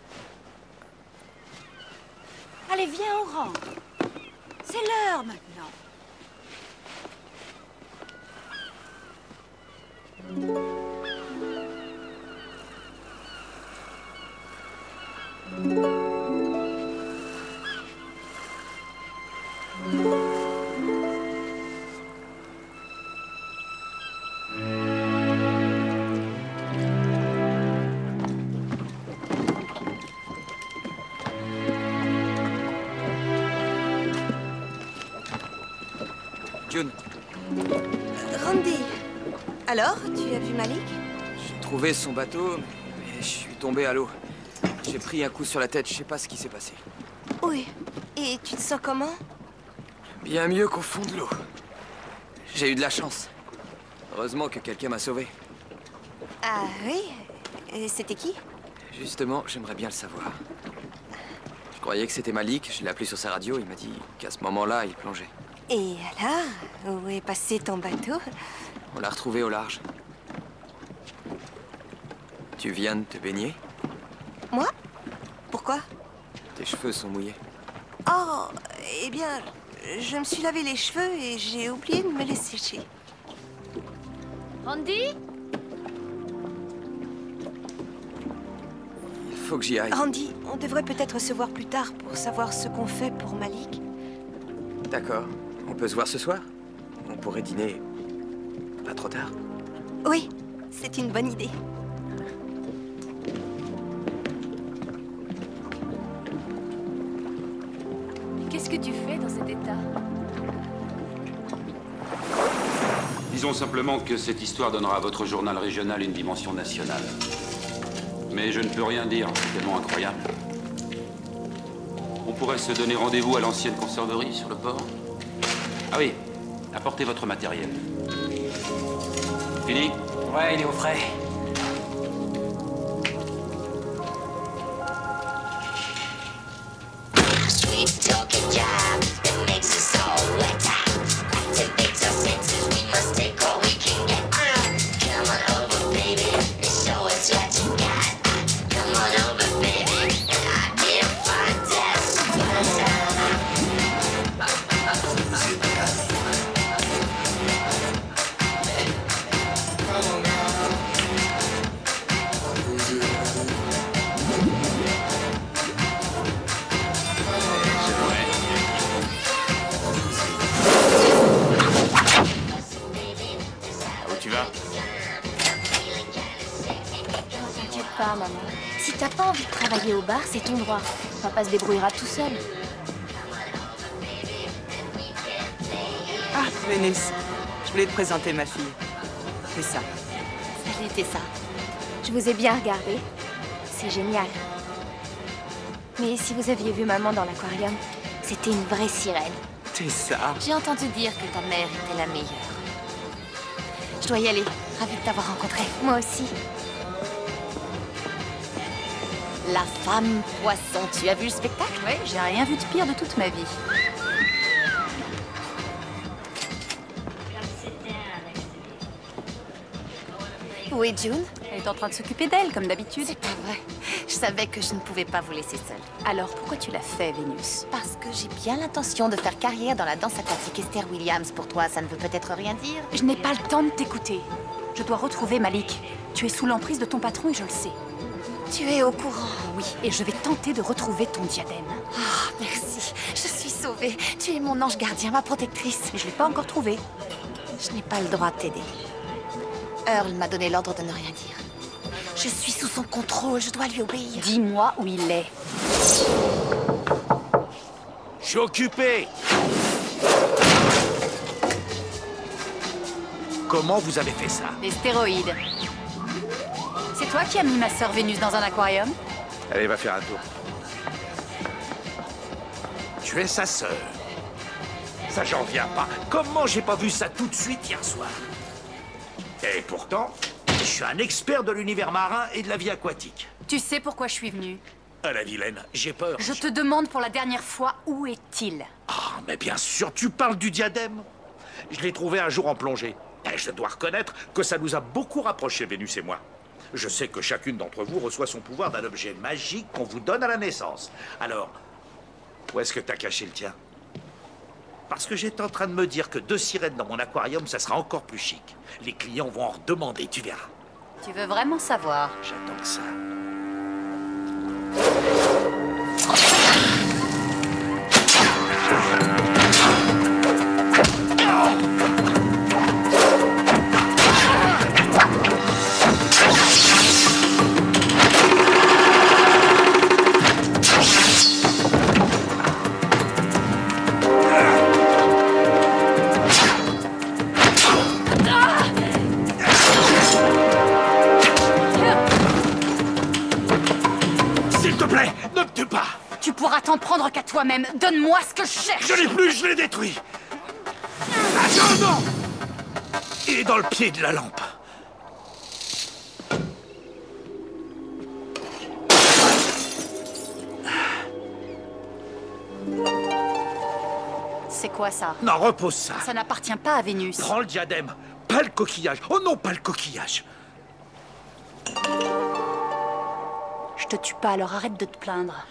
Allez, viens, on rentre. C'est l'heure maintenant. June, Randy, alors, tu as vu Malik? j'ai trouvé son bateau, mais je suis tombé à l'eau. J'ai pris un coup sur la tête, je sais pas ce qui s'est passé. Oui. Et tu te sens comment? Bien mieux qu'au fond de l'eau. J'ai eu de la chance. Heureusement que quelqu'un m'a sauvé. Ah oui? Et c'était qui? Justement, j'aimerais bien le savoir. Je croyais que c'était Malik, je l'ai appelé sur sa radio, il m'a dit qu'à ce moment-là, il plongeait. Et alors, où est passé ton bateau? On l'a retrouvé au large. Tu viens de te baigner? Moi? Pourquoi? Tes cheveux sont mouillés. Oh, eh bien, je me suis lavé les cheveux et j'ai oublié de me les sécher. Randy? Il faut que j'y aille. Randy, on devrait peut-être se voir plus tard pour savoir ce qu'on fait pour Malik. D'accord. On peut se voir ce soir? On pourrait dîner pas trop tard. Oui, c'est une bonne idée. Qu'est-ce que tu fais dans cet état? Disons simplement que cette histoire donnera à votre journal régional une dimension nationale. Mais je ne peux rien dire, c'est tellement incroyable. On pourrait se donner rendez-vous à l'ancienne conserverie sur le port. Ah oui, apportez votre matériel. Fini? Ouais, il est au frais. Maman. Si t'as pas envie de travailler au bar, c'est ton droit. Papa se débrouillera tout seul. Ah, Vénus, je voulais te présenter ma fille. C'est ça. Salut Tessa. Je vous ai bien regardé. C'est génial. Mais si vous aviez vu maman dans l'aquarium, c'était une vraie sirène. Tessa. J'ai entendu dire que ta mère était la meilleure. Je dois y aller. Ravie de t'avoir rencontré. Moi aussi. La femme poisson. Tu as vu le spectacle? Oui, j'ai rien vu de pire de toute ma vie. Où est June? Elle est en train de s'occuper d'elle, comme d'habitude. C'est pas vrai. Je savais que je ne pouvais pas vous laisser seule. Alors, pourquoi tu l'as fait, Vénus? Parce que j'ai bien l'intention de faire carrière dans la danse aquatique. Esther Williams, pour toi, ça ne veut peut-être rien dire? Je n'ai pas le temps de t'écouter. Je dois retrouver Malik. Tu es sous l'emprise de ton patron et je le sais. Tu es au courant? Oui, et je vais tenter de retrouver ton diadème. Oh, merci. Je suis sauvée. Tu es mon ange gardien, ma protectrice. Mais je ne l'ai pas encore trouvé. Je n'ai pas le droit de t'aider. Earl m'a donné l'ordre de ne rien dire. Je suis sous son contrôle, je dois lui obéir. Dis-moi où il est. Je suis occupé. Comment vous avez fait ça? Des stéroïdes. C'est toi qui as mis ma sœur Vénus dans un aquarium? Allez, va faire un tour. Tu es sa sœur. Ça, j'en reviens pas. Comment j'ai pas vu ça tout de suite hier soir? Et pourtant, je suis un expert de l'univers marin et de la vie aquatique. Tu sais pourquoi je suis venue? À la vilaine, j'ai peur. Je te demande pour la dernière fois, où est-il? Ah, mais bien sûr, tu parles du diadème. Je l'ai trouvé un jour en plongée. Et je dois reconnaître que ça nous a beaucoup rapprochés, Vénus et moi. Je sais que chacune d'entre vous reçoit son pouvoir d'un objet magique qu'on vous donne à la naissance. Alors, où est-ce que t'as caché le tien? Parce que j'étais en train de me dire que 2 sirènes dans mon aquarium, ça sera encore plus chic. Les clients vont en redemander, tu verras. Tu veux vraiment savoir? J'attends que ça. Tu pourras t'en prendre qu'à toi-même. Donne-moi ce que je cherche. Je l'ai plus, je l'ai détruit. Attends, non! Il est dans le pied de la lampe. C'est quoi ça? Non, repose ça. Ça n'appartient pas à Vénus. Prends le diadème. Pas le coquillage. Oh non, pas le coquillage. Je te tue pas, alors arrête de te plaindre.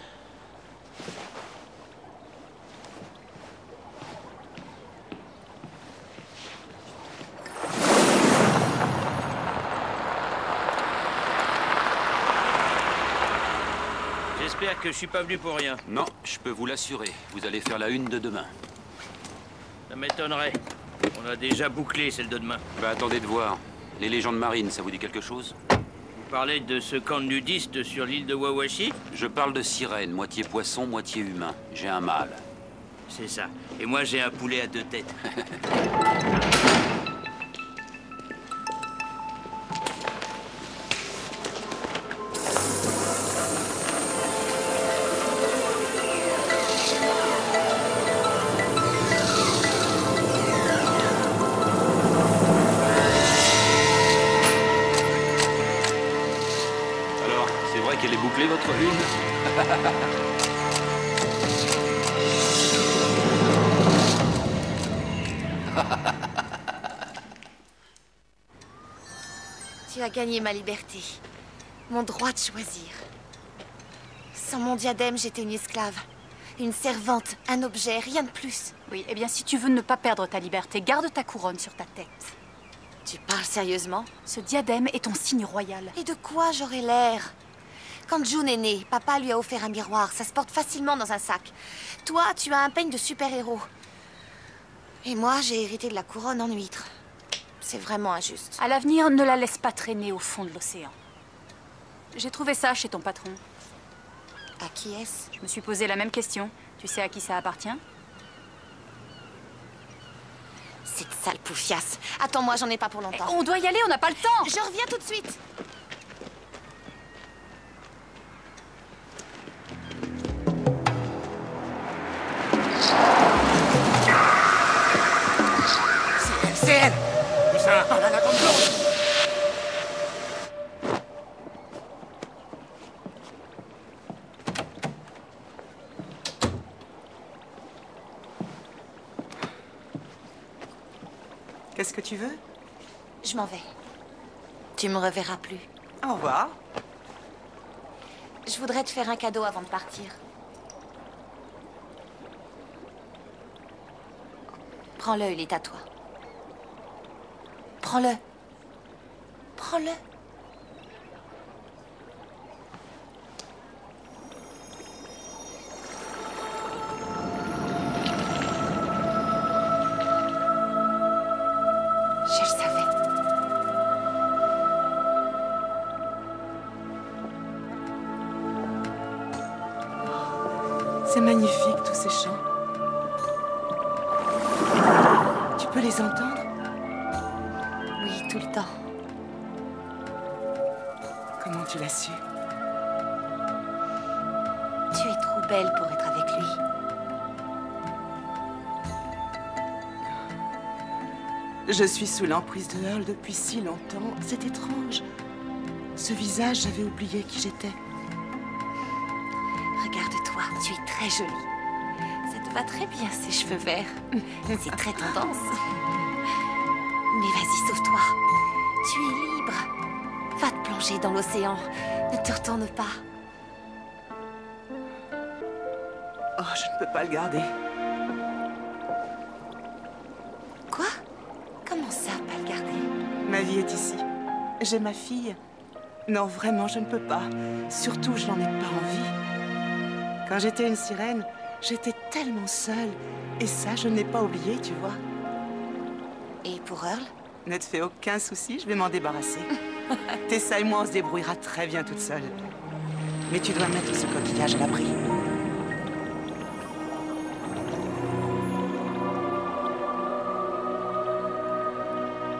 J'espère que je suis pas venu pour rien. Non, je peux vous l'assurer. Vous allez faire la une de demain. Ça m'étonnerait. On a déjà bouclé celle de demain. Bah attendez de voir. Les légendes marines, ça vous dit quelque chose? Vous parlez de ce camp de nudistes sur l'île de Wawashi? Je parle de sirène, moitié poisson, moitié humain. J'ai un mâle. C'est ça. Et moi, j'ai un poulet à 2 têtes. Alors, c'est vrai qu'elle est bouclée, votre une? Tu as gagné ma liberté. Mon droit de choisir. Sans mon diadème, j'étais une esclave. Une servante, un objet, rien de plus. Oui, eh bien si tu veux ne pas perdre ta liberté, garde ta couronne sur ta tête. Tu parles sérieusement? Ce diadème est ton signe royal. Et de quoi j'aurais l'air? Quand June est née, papa lui a offert un miroir. Ça se porte facilement dans un sac. Toi, tu as un peigne de super-héros. Et moi, j'ai hérité de la couronne en huître. C'est vraiment injuste. À l'avenir, ne la laisse pas traîner au fond de l'océan. J'ai trouvé ça chez ton patron. À qui est-ce? Je me suis posé la même question. Tu sais à qui ça appartient? Cette sale poufiasse. Attends-moi, j'en ai pas pour longtemps. On doit y aller, on n'a pas le temps. Je reviens tout de suite. C'est elle! Où ça? Dans la grande blonde! Qu'est-ce que tu veux? Je m'en vais. Tu me reverras plus. Au revoir. Je voudrais te faire un cadeau avant de partir. Prends-le, il est à toi. Prends-le. Prends-le. Je le savais. C'est magnifique, tous ces chants. Tu peux les entendre? Oui, tout le temps. Comment tu l'as su? Tu es trop belle pour être avec lui. Je suis sous l'emprise de Earl depuis si longtemps. C'est étrange. Ce visage, j'avais oublié qui j'étais. Regarde-toi, tu es très jolie. Ça te va très bien, ces cheveux verts. C'est très tendance. Mais vas-y, sauve-toi. Tu es libre. Va te plonger dans l'océan. Ne te retourne pas. Oh, je ne peux pas le garder. Quoi? Comment ça, pas le garder? Ma vie est ici. J'ai ma fille. Non, vraiment, je ne peux pas. Surtout, je n'en ai pas envie. Quand j'étais une sirène, j'étais tellement seule. Et ça, je ne l'ai pas oublié, tu vois. Et pour Earl? Ne te fais aucun souci, je vais m'en débarrasser. Tessa et moi, on se débrouillera très bien toute seule. Mais tu dois mettre ce coquillage à l'abri.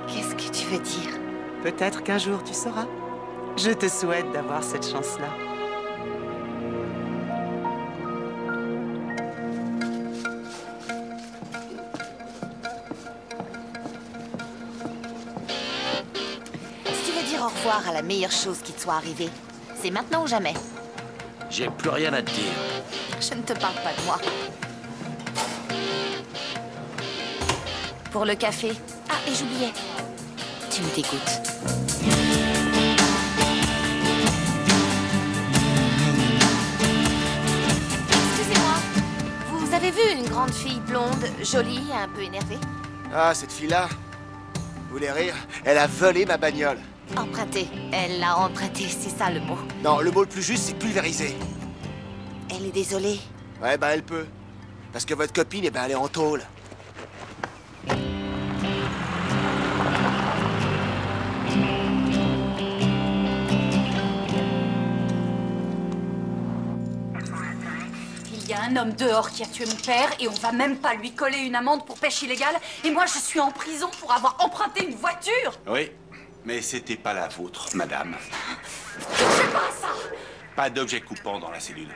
Qu'est-ce que tu veux dire? Peut-être qu'un jour, tu sauras. Je te souhaite d'avoir cette chance-là. Si tu veux dire au revoir à la meilleure chose qui te soit arrivée, c'est maintenant ou jamais. J'ai plus rien à te dire. Je ne te parle pas de moi. Pour le café. Ah, et j'oubliais. Tu me dégoûtes. Excusez-moi. Vous avez vu une grande fille blonde, jolie, un peu énervée? Ah, cette fille-là, vous voulez rire? Elle a volé ma bagnole. Emprunté. Elle l'a emprunté, c'est ça le mot. Non, le mot le plus juste, c'est pulvérisé. Elle est désolée. Ouais, bah elle peut. Parce que votre copine, eh ben, elle est en tôle. Il y a un homme dehors qui a tué mon père et on va même pas lui coller une amende pour pêche illégale. Et moi, je suis en prison pour avoir emprunté une voiture. Oui, mais c'était pas la vôtre, madame. C'est pas ça. Pas d'objet coupant dans la cellule.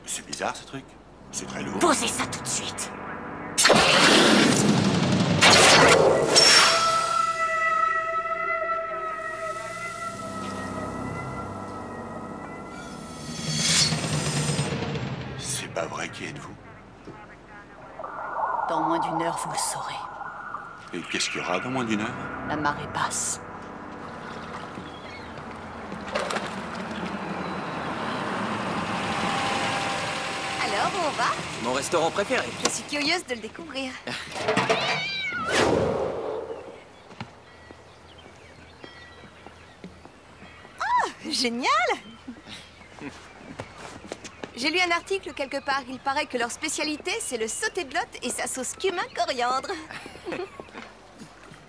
C'est bizarre, ce truc. C'est très lourd. Posez ça tout de suite. C'est pas vrai, qui êtes-vous? Dans moins d'une heure, vous le saurez. Et qu'est-ce qu'il y aura dans moins d'une heure? La marée basse. Alors, où on va? Mon restaurant préféré. Je suis curieuse de le découvrir. Oh, génial! J'ai lu un article quelque part. Il paraît que leur spécialité, c'est le sauté de l'hôte et sa sauce cumin coriandre.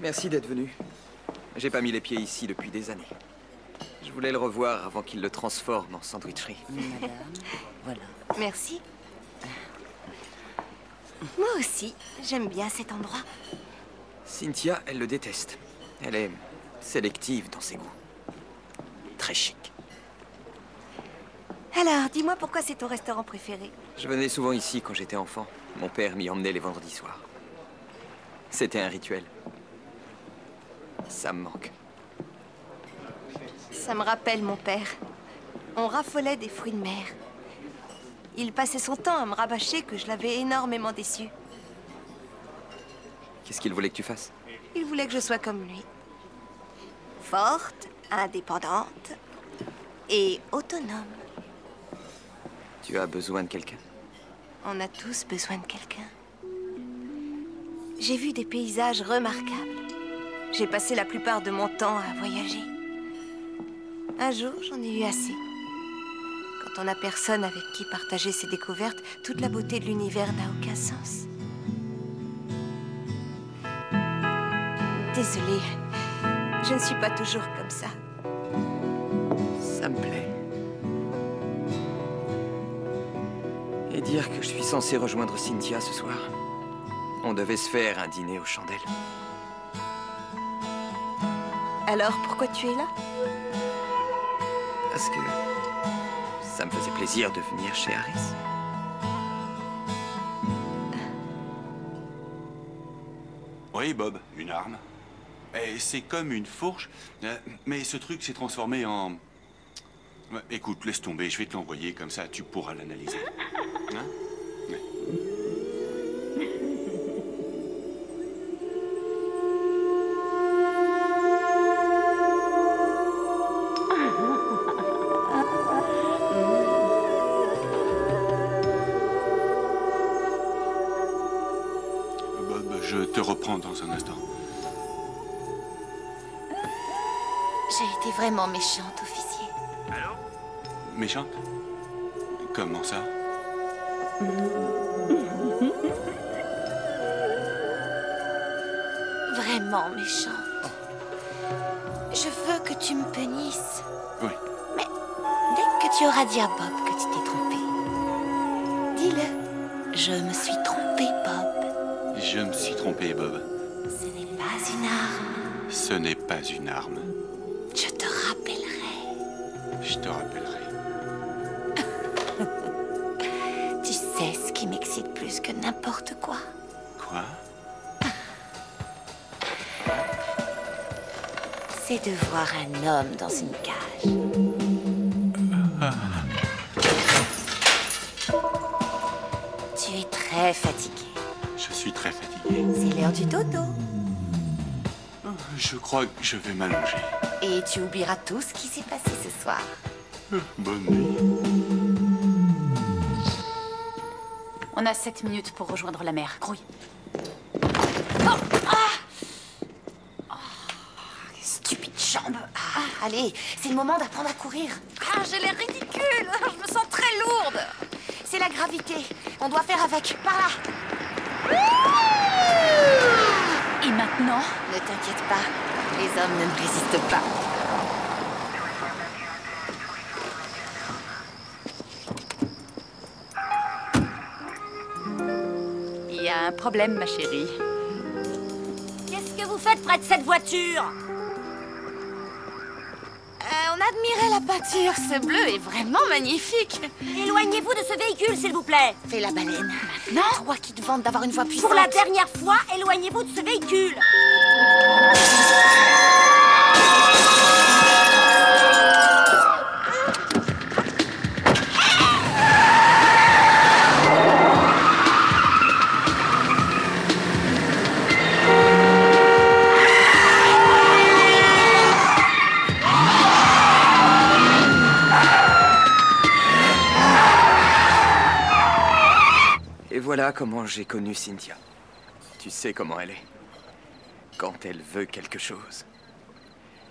Merci d'être venu. J'ai pas mis les pieds ici depuis des années. Je voulais le revoir avant qu'il le transforme en sandwicherie. Madame, voilà. Merci. Moi aussi, j'aime bien cet endroit. Cynthia, elle le déteste. Elle est sélective dans ses goûts. Très chic. Alors, dis-moi pourquoi c'est ton restaurant préféré. Je venais souvent ici quand j'étais enfant. Mon père m'y emmenait les vendredis soirs. C'était un rituel. Ça me manque. Ça me rappelle mon père. On raffolait des fruits de mer. Il passait son temps à me rabâcher que je l'avais énormément déçu. Qu'est-ce qu'il voulait que tu fasses? Il voulait que je sois comme lui. Forte, indépendante et autonome. Tu as besoin de quelqu'un? On a tous besoin de quelqu'un. J'ai vu des paysages remarquables. J'ai passé la plupart de mon temps à voyager. Un jour, j'en ai eu assez. Quand on n'a personne avec qui partager ses découvertes, toute la beauté de l'univers n'a aucun sens. Désolée, je ne suis pas toujours comme ça. Ça me plaît. Et dire que je suis censé rejoindre Cynthia ce soir. On devait se faire un dîner aux chandelles. Alors, pourquoi tu es là? Parce que ça me faisait plaisir de venir chez Harris. Oui, Bob, une arme. Et c'est comme une fourche, mais ce truc s'est transformé en... Écoute, laisse tomber, je vais te l'envoyer, comme ça tu pourras l'analyser. Hein? Ouais. Bob, je te reprends dans un instant. J'ai été vraiment méchante, officier. Allô? Méchante? Comment ça? Vraiment méchante. Je veux que tu me punisses. Oui. Mais dès que tu auras dit à Bob que tu t'es trompé, dis-le. Je me suis trompée, Bob. Je me suis trompé, Bob. Ce n'est pas une arme. Ce n'est pas une arme. Je te rappellerai. Je te rappellerai. Tu sais ce qui m'excite plus que n'importe quoi? Quoi? C'est de voir un homme dans une cage. Tu es très fatigué. Je suis très fatigué. C'est l'heure du dodo. Je crois que je vais m'allonger. Et tu oublieras tout ce qui s'est passé ce soir. Bonne nuit. On a 7 minutes pour rejoindre la mer. Grouille. Stupide jambe. Allez, c'est le moment d'apprendre à courir. J'ai l'air ridicule. Je me sens très lourde. C'est la gravité. On doit faire avec. Par là. Et maintenant? Ne t'inquiète pas. Les hommes ne me résistent pas. Il y a un problème, ma chérie. Qu'est-ce que vous faites près de cette voiture? On admirait la peinture. Ce bleu est vraiment magnifique. Éloignez-vous de ce véhicule, s'il vous plaît. Fais la baleine. Maintenant? Toi qui te vantes d'avoir une voix puissante. Pour la dernière fois, éloignez-vous de ce véhicule. Et voilà comment j'ai connu Cynthia. Tu sais comment elle est. Quand elle veut quelque chose.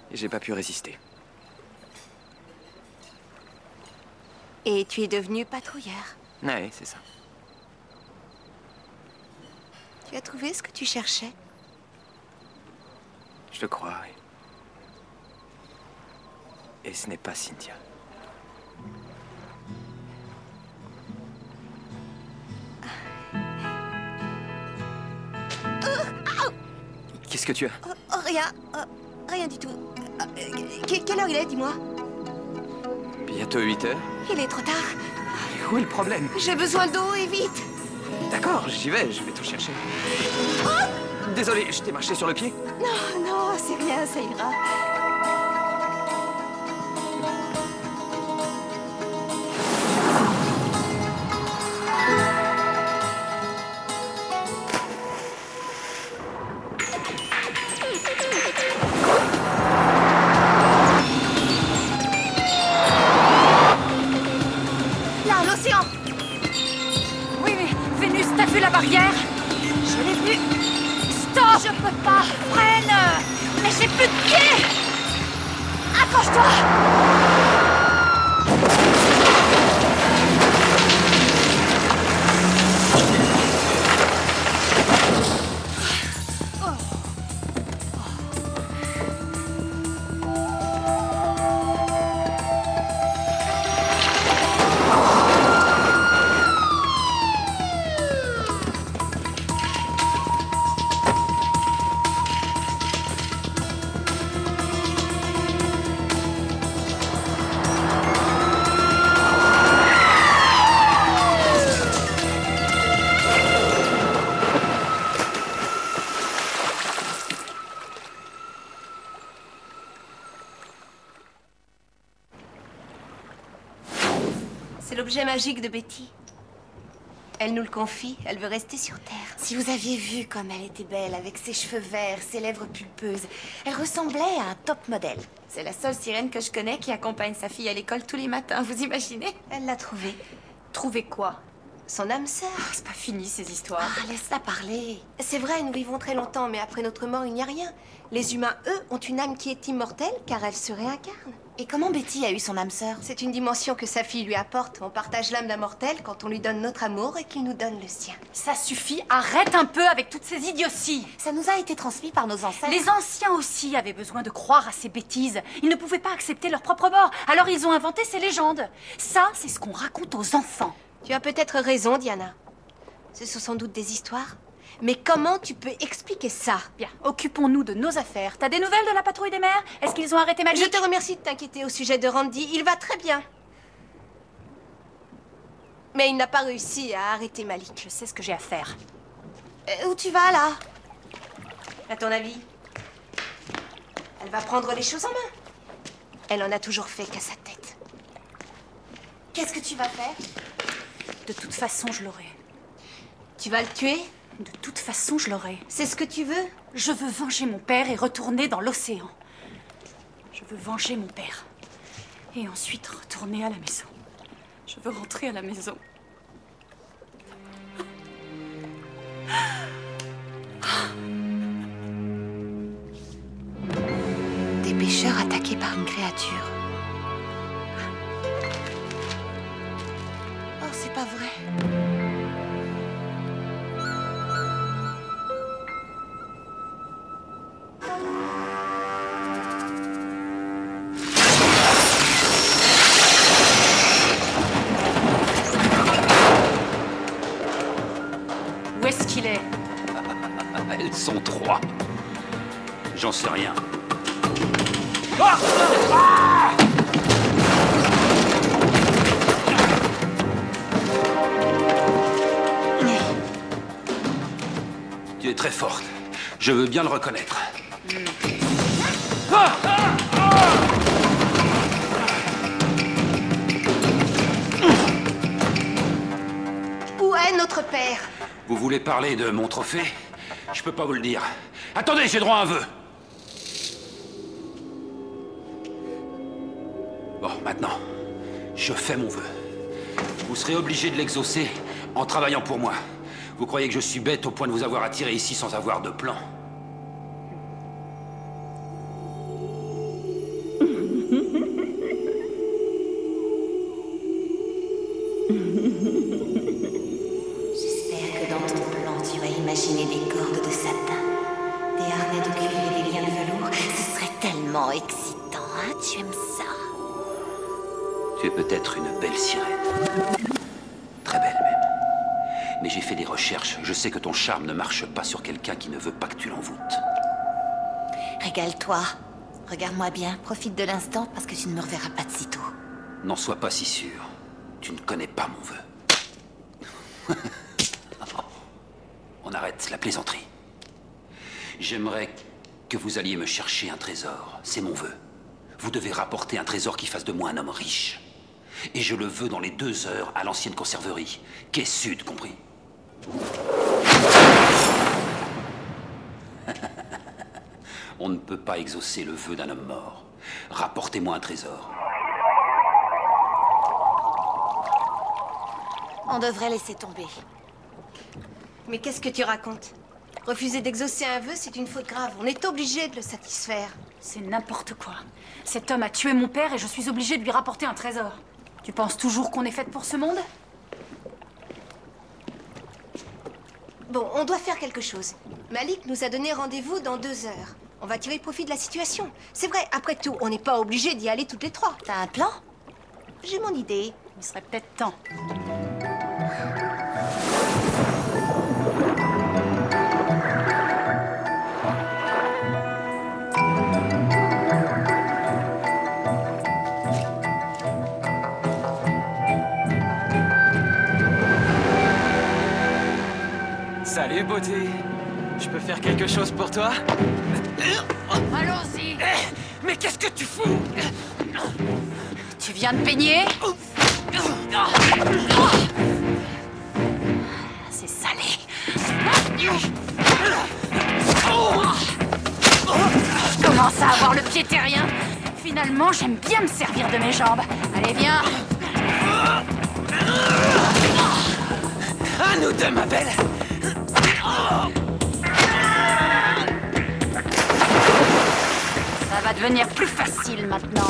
Et j'ai pas pu résister. Et tu es devenu patrouilleur. Ouais, c'est ça. Tu as trouvé ce que tu cherchais? Je le crois, oui. Et ce n'est pas Cynthia. Qu'est-ce que tu as? Rien. Rien du tout. Quelle heure il est, dis-moi? Bientôt 8 heures. Il est trop tard. Où est le problème? J'ai besoin d'eau et vite. D'accord, j'y vais, je vais tout chercher. Désolé, je t'ai marché sur le pied? Non, non, c'est rien, ça ira. vu la barrière? Je l'ai vu. Stop! Je peux pas. Freine. Mais j'ai plus de pied. Accroche-toi. C'est l'objet magique de Betty. Elle nous le confie, elle veut rester sur Terre. Si vous aviez vu comme elle était belle, avec ses cheveux verts, ses lèvres pulpeuses, elle ressemblait à un top modèle. C'est la seule sirène que je connais qui accompagne sa fille à l'école tous les matins, vous imaginez? Elle l'a trouvé. Trouver quoi? Son âme sœur. C'est pas fini, ces histoires. Ah, laisse-la parler. C'est vrai, nous vivons très longtemps, mais après notre mort, il n'y a rien. Les humains, eux, ont une âme qui est immortelle, car elle se réincarne. Et comment Betty a eu son âme sœur? C'est une dimension que sa fille lui apporte. On partage l'âme d'un mortel quand on lui donne notre amour et qu'il nous donne le sien. Ça suffit, arrête un peu avec toutes ces idioties. Ça nous a été transmis par nos ancêtres. Les anciens aussi avaient besoin de croire à ces bêtises. Ils ne pouvaient pas accepter leur propre mort, alors ils ont inventé ces légendes. Ça, c'est ce qu'on raconte aux enfants. Tu as peut-être raison, Diana. Ce sont sans doute des histoires. Mais comment tu peux expliquer ça? Bien, occupons-nous de nos affaires. T'as des nouvelles de la patrouille des mers? Est-ce qu'ils ont arrêté Malik? Je te remercie de t'inquiéter au sujet de Randy. Il va très bien. Mais il n'a pas réussi à arrêter Malik. Je sais ce que j'ai à faire. Où tu vas, là? À ton avis? Elle va prendre les choses en main. Elle en a toujours fait qu'à sa tête. Qu'est-ce que tu vas faire? De toute façon, je l'aurai. Tu vas le tuer? De toute façon, je l'aurai. C'est ce que tu veux? Je veux venger mon père et retourner dans l'océan. Je veux venger mon père. Et ensuite retourner à la maison. Je veux rentrer à la maison. Des pêcheurs attaqués par une créature. Oh, c'est pas vrai. Où est-ce qu'il est? Elles sont trois. J'en sais rien. Tu es très forte. Je veux bien le reconnaître. Où est notre père? Vous voulez parler de mon trophée? Je peux pas vous le dire. Attendez, j'ai droit à un vœu. Bon, maintenant, je fais mon vœu. Vous serez obligé de l'exaucer en travaillant pour moi. Vous croyez que je suis bête au point de vous avoir attiré ici sans avoir de plan? J'espère que dans ton plan, tu vas imaginer des cordes de satin, des harnais de cuir et des liens de velours. Ce serait tellement excitant, hein? Tu aimes ça? Tu es peut-être une belle sirène. Très belle même. Mais j'ai fait des recherches. Je sais que ton charme ne marche pas sur quelqu'un qui ne veut pas que tu l'envoûtes. Régale-toi. Regarde-moi bien. Profite de l'instant parce que tu ne me reverras pas de sitôt. N'en sois pas si sûr. Tu ne connais pas mon vœu. On arrête la plaisanterie. J'aimerais que vous alliez me chercher un trésor. C'est mon vœu. Vous devez rapporter un trésor qui fasse de moi un homme riche. Et je le veux dans les 2 heures à l'ancienne conserverie. Quai Sud, compris? On ne peut pas exaucer le vœu d'un homme mort. Rapportez-moi un trésor. On devrait laisser tomber. Mais qu'est-ce que tu racontes? Refuser d'exaucer un vœu, c'est une faute grave. On est obligé de le satisfaire. C'est n'importe quoi. Cet homme a tué mon père et je suis obligée de lui rapporter un trésor. Tu penses toujours qu'on est faite pour ce monde? Bon, on doit faire quelque chose. Malik nous a donné rendez-vous dans 2 heures. On va tirer profit de la situation. C'est vrai, après tout, on n'est pas obligé d'y aller toutes les 3. T'as un plan? J'ai mon idée. Il serait peut-être temps. Salut, beauté. Je peux faire quelque chose pour toi? Allons-y. Mais qu'est-ce que tu fous? Tu viens de baigner? C'est salé. Je commence à avoir le pied terrien. Finalement, j'aime bien me servir de mes jambes. Allez, viens. À nous deux, ma belle. Ça va devenir plus facile maintenant.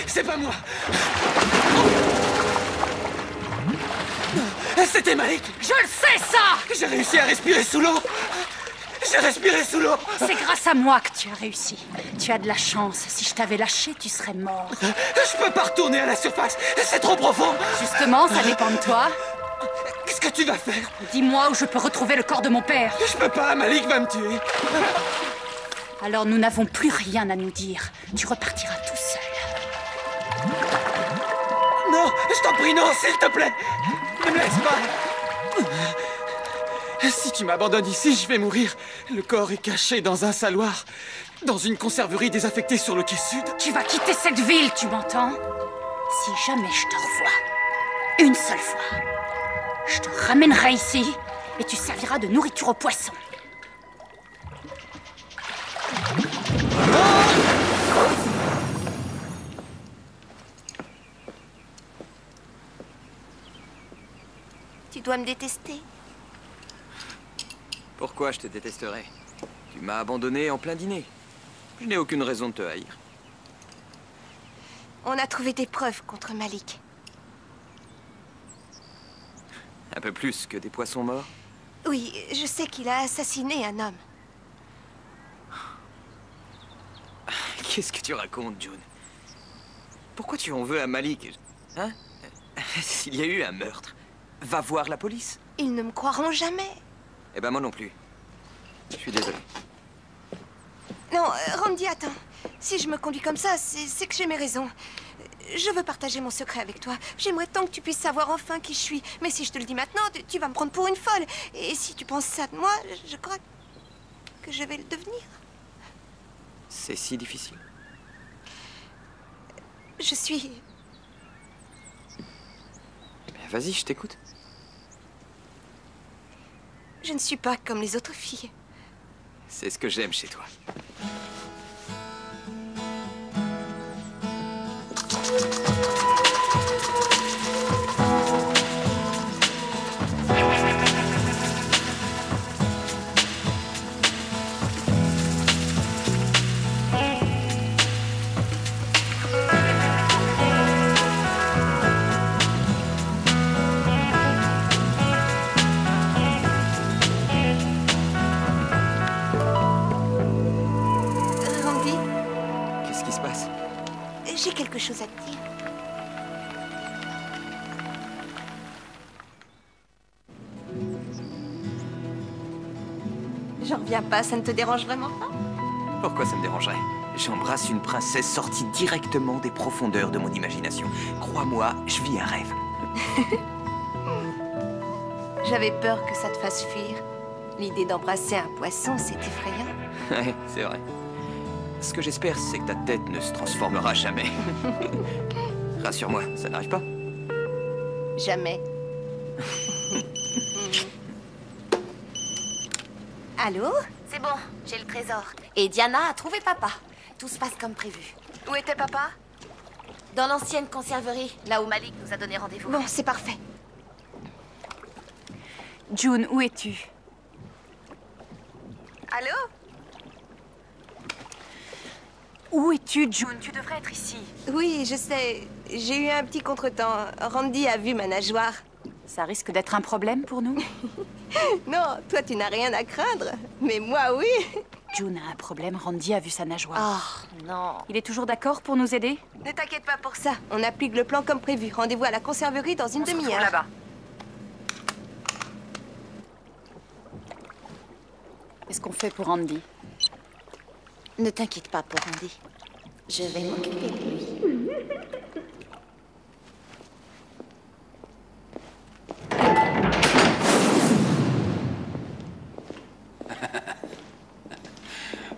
C'est pas moi. C'était Malik. Je le sais, ça. J'ai réussi à respirer sous l'eau. J'ai respiré sous l'eau. C'est grâce à moi que tu as réussi. Tu as de la chance. Si je t'avais lâché, tu serais mort. Je peux pas retourner à la surface. C'est trop profond. Justement, ça dépend de toi. Qu'est-ce que tu vas faire? Dis-moi où je peux retrouver le corps de mon père. Je peux pas, Malik va me tuer. Alors nous n'avons plus rien à nous dire. Tu repartiras tout seul. Non, je t'en prie, non, s'il te plaît. Ne me laisse pas. Si tu m'abandonnes ici, je vais mourir. Le corps est caché dans un saloir, dans une conserverie désaffectée sur le quai sud. Tu vas quitter cette ville, tu m'entends? Si jamais je te revois, une seule fois, je te ramènerai ici et tu serviras de nourriture aux poissons. Tu dois me détester. Pourquoi je te détesterais? Tu m'as abandonné en plein dîner. Je n'ai aucune raison de te haïr. On a trouvé des preuves contre Malik. Un peu plus que des poissons morts? Oui, je sais qu'il a assassiné un homme. Qu'est-ce que tu racontes, June? Pourquoi tu en veux à Malik? Hein? S'il y a eu un meurtre, va voir la police. Ils ne me croiront jamais. Eh ben moi non plus. Je suis désolé. Non, Randy, attends. Si je me conduis comme ça, c'est que j'ai mes raisons. Je veux partager mon secret avec toi. J'aimerais tant que tu puisses savoir enfin qui je suis. Mais si je te le dis maintenant, tu vas me prendre pour une folle. Et si tu penses ça de moi, je crois que je vais le devenir. C'est si difficile. Je suis... Vas-y, je t'écoute. Je ne suis pas comme les autres filles. C'est ce que j'aime chez toi. J'ai quelque chose à te dire. J'en reviens pas, ça ne te dérange vraiment pas? Pourquoi ça me dérangerait? J'embrasse une princesse sortie directement des profondeurs de mon imagination. Crois-moi, je vis un rêve. J'avais peur que ça te fasse fuir. L'idée d'embrasser un poisson, c'est effrayant. Ouais, c'est vrai. Ce que j'espère, c'est que ta tête ne se transformera jamais. Rassure-moi, ça n'arrive pas? Jamais. Allô? C'est bon, j'ai le trésor. Et Diana a trouvé papa. Tout se passe comme prévu. Où était papa? Dans l'ancienne conserverie, là où Malik nous a donné rendez-vous. Bon, c'est parfait. June, où es-tu? Allô? Où es-tu, June? Tu devrais être ici. Oui, je sais. J'ai eu un petit contretemps. Randy a vu ma nageoire. Ça risque d'être un problème pour nous? Non, toi, tu n'as rien à craindre. Mais moi, oui. June a un problème. Randy a vu sa nageoire. Oh, non. Il est toujours d'accord pour nous aider? Ne t'inquiète pas pour ça. On applique le plan comme prévu. Rendez-vous à la conserverie dans une demi-heure. Là-bas. Qu'est-ce qu'on fait pour Randy? Ne t'inquiète pas pour Randy. Je vais m'occuper de lui.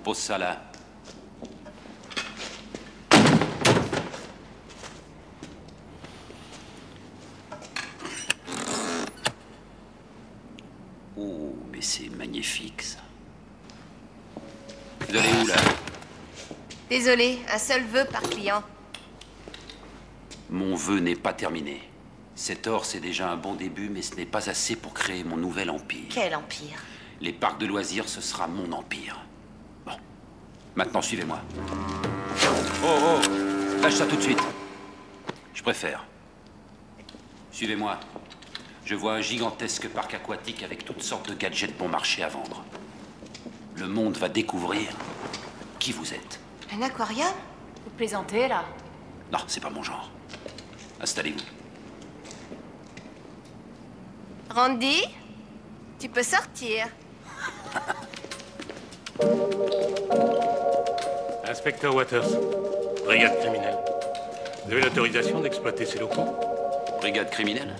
Pose ça là. Oh, mais c'est magnifique, ça. Vous allez où, là? Désolée, un seul vœu par client. Mon vœu n'est pas terminé. Cet or, c'est déjà un bon début, mais ce n'est pas assez pour créer mon nouvel empire. Quel empire? Les parcs de loisirs, ce sera mon empire. Bon. Maintenant, suivez-moi. Oh, oh! Lâche ça tout de suite. Je préfère. Suivez-moi. Je vois un gigantesque parc aquatique avec toutes sortes de gadgets bon marché à vendre. Le monde va découvrir qui vous êtes. Un aquarium? Vous plaisantez, là? Non, c'est pas mon genre. Installez-vous. Randy, tu peux sortir. Inspecteur Waters, brigade criminelle. Vous avez l'autorisation d'exploiter ces locaux? Brigade criminelle?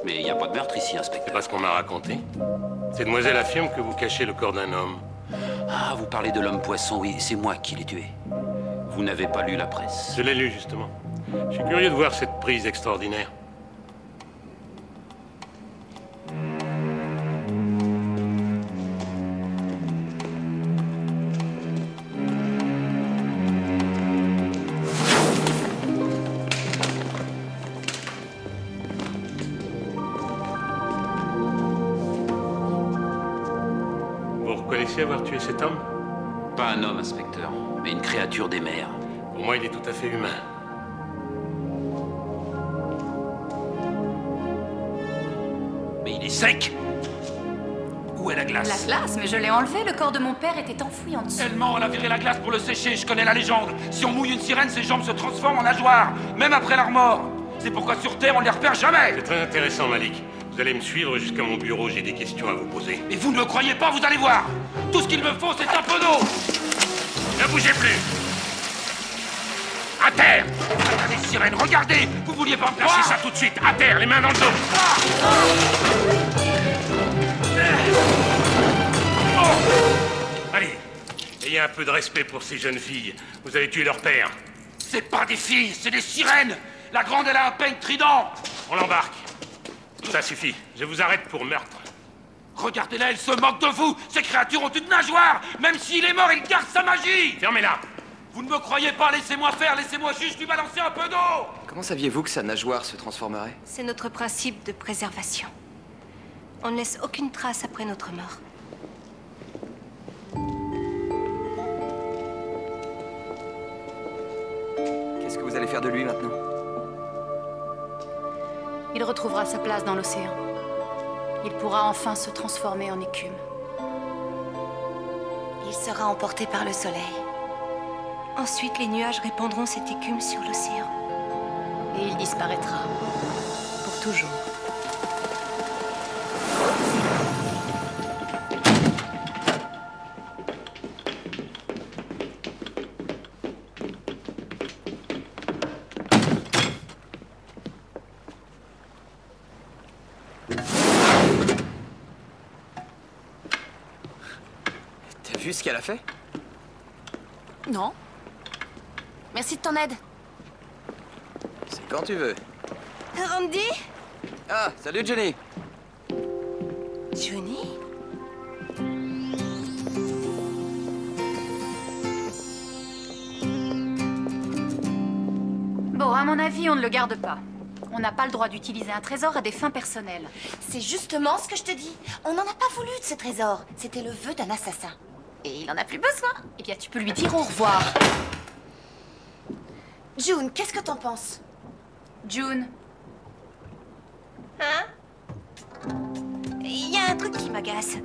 Mais il n'y a pas de meurtre ici, inspecteur. C'est pas ce qu'on m'a raconté. Cette demoiselle affirme que vous cachez le corps d'un homme. Ah, vous parlez de l'homme poisson, oui, c'est moi qui l'ai tué. Vous n'avez pas lu la presse? Je l'ai lu, justement. Je suis curieux de voir cette prise extraordinaire. Vous reconnaissez avoir tué cet homme? Pas un homme, inspecteur, mais une créature des mers. Pour moi, il est tout à fait humain. Mais il est sec! Où est la glace? La glace? Mais je l'ai enlevé. Le corps de mon père était enfoui en dessous. Elle ment, elle a viré la glace pour le sécher, je connais la légende. Si on mouille une sirène, ses jambes se transforment en nageoires, même après leur mort. C'est pourquoi sur Terre, on ne les repère jamais. C'est très intéressant, Malik. Vous allez me suivre jusqu'à mon bureau, j'ai des questions à vous poser. Mais vous ne me croyez pas, vous allez voir. Tout ce qu'il me faut, c'est un peu d'eau. Ne bougez plus! À terre! Des sirènes, regardez! Vous vouliez pas me croire? Lâchez ça tout de suite! À terre, les mains dans le dos! Allez, ayez un peu de respect pour ces jeunes filles. Vous avez tué leur père. C'est pas des filles, c'est des sirènes! La grande, elle a un peigne trident! On l'embarque. Ça suffit. Je vous arrête pour meurtre. Regardez-la, elle se moque de vous! Ces créatures ont une nageoire! Même s'il est mort, il garde sa magie! Fermez-la! Vous ne me croyez pas, laissez-moi faire, laissez-moi juste lui balancer un peu d'eau! Comment saviez-vous que sa nageoire se transformerait? C'est notre principe de préservation. On ne laisse aucune trace après notre mort. Qu'est-ce que vous allez faire de lui maintenant? Il retrouvera sa place dans l'océan. Il pourra enfin se transformer en écume. Il sera emporté par le soleil. Ensuite, les nuages répandront cette écume sur l'océan. Et il disparaîtra. Pour toujours. T'as vu ce qu'elle a fait? Non. Merci de ton aide. C'est quand tu veux. Randy? Ah, salut Jenny. Johnny? Bon, à mon avis, on ne le garde pas. On n'a pas le droit d'utiliser un trésor à des fins personnelles. C'est justement ce que je te dis. On n'en a pas voulu de ce trésor. C'était le vœu d'un assassin. Et il en a plus besoin. Eh bien, tu peux lui dire au revoir. June, qu'est-ce que t'en penses? June. Hein? Il y a un truc qui m'agace.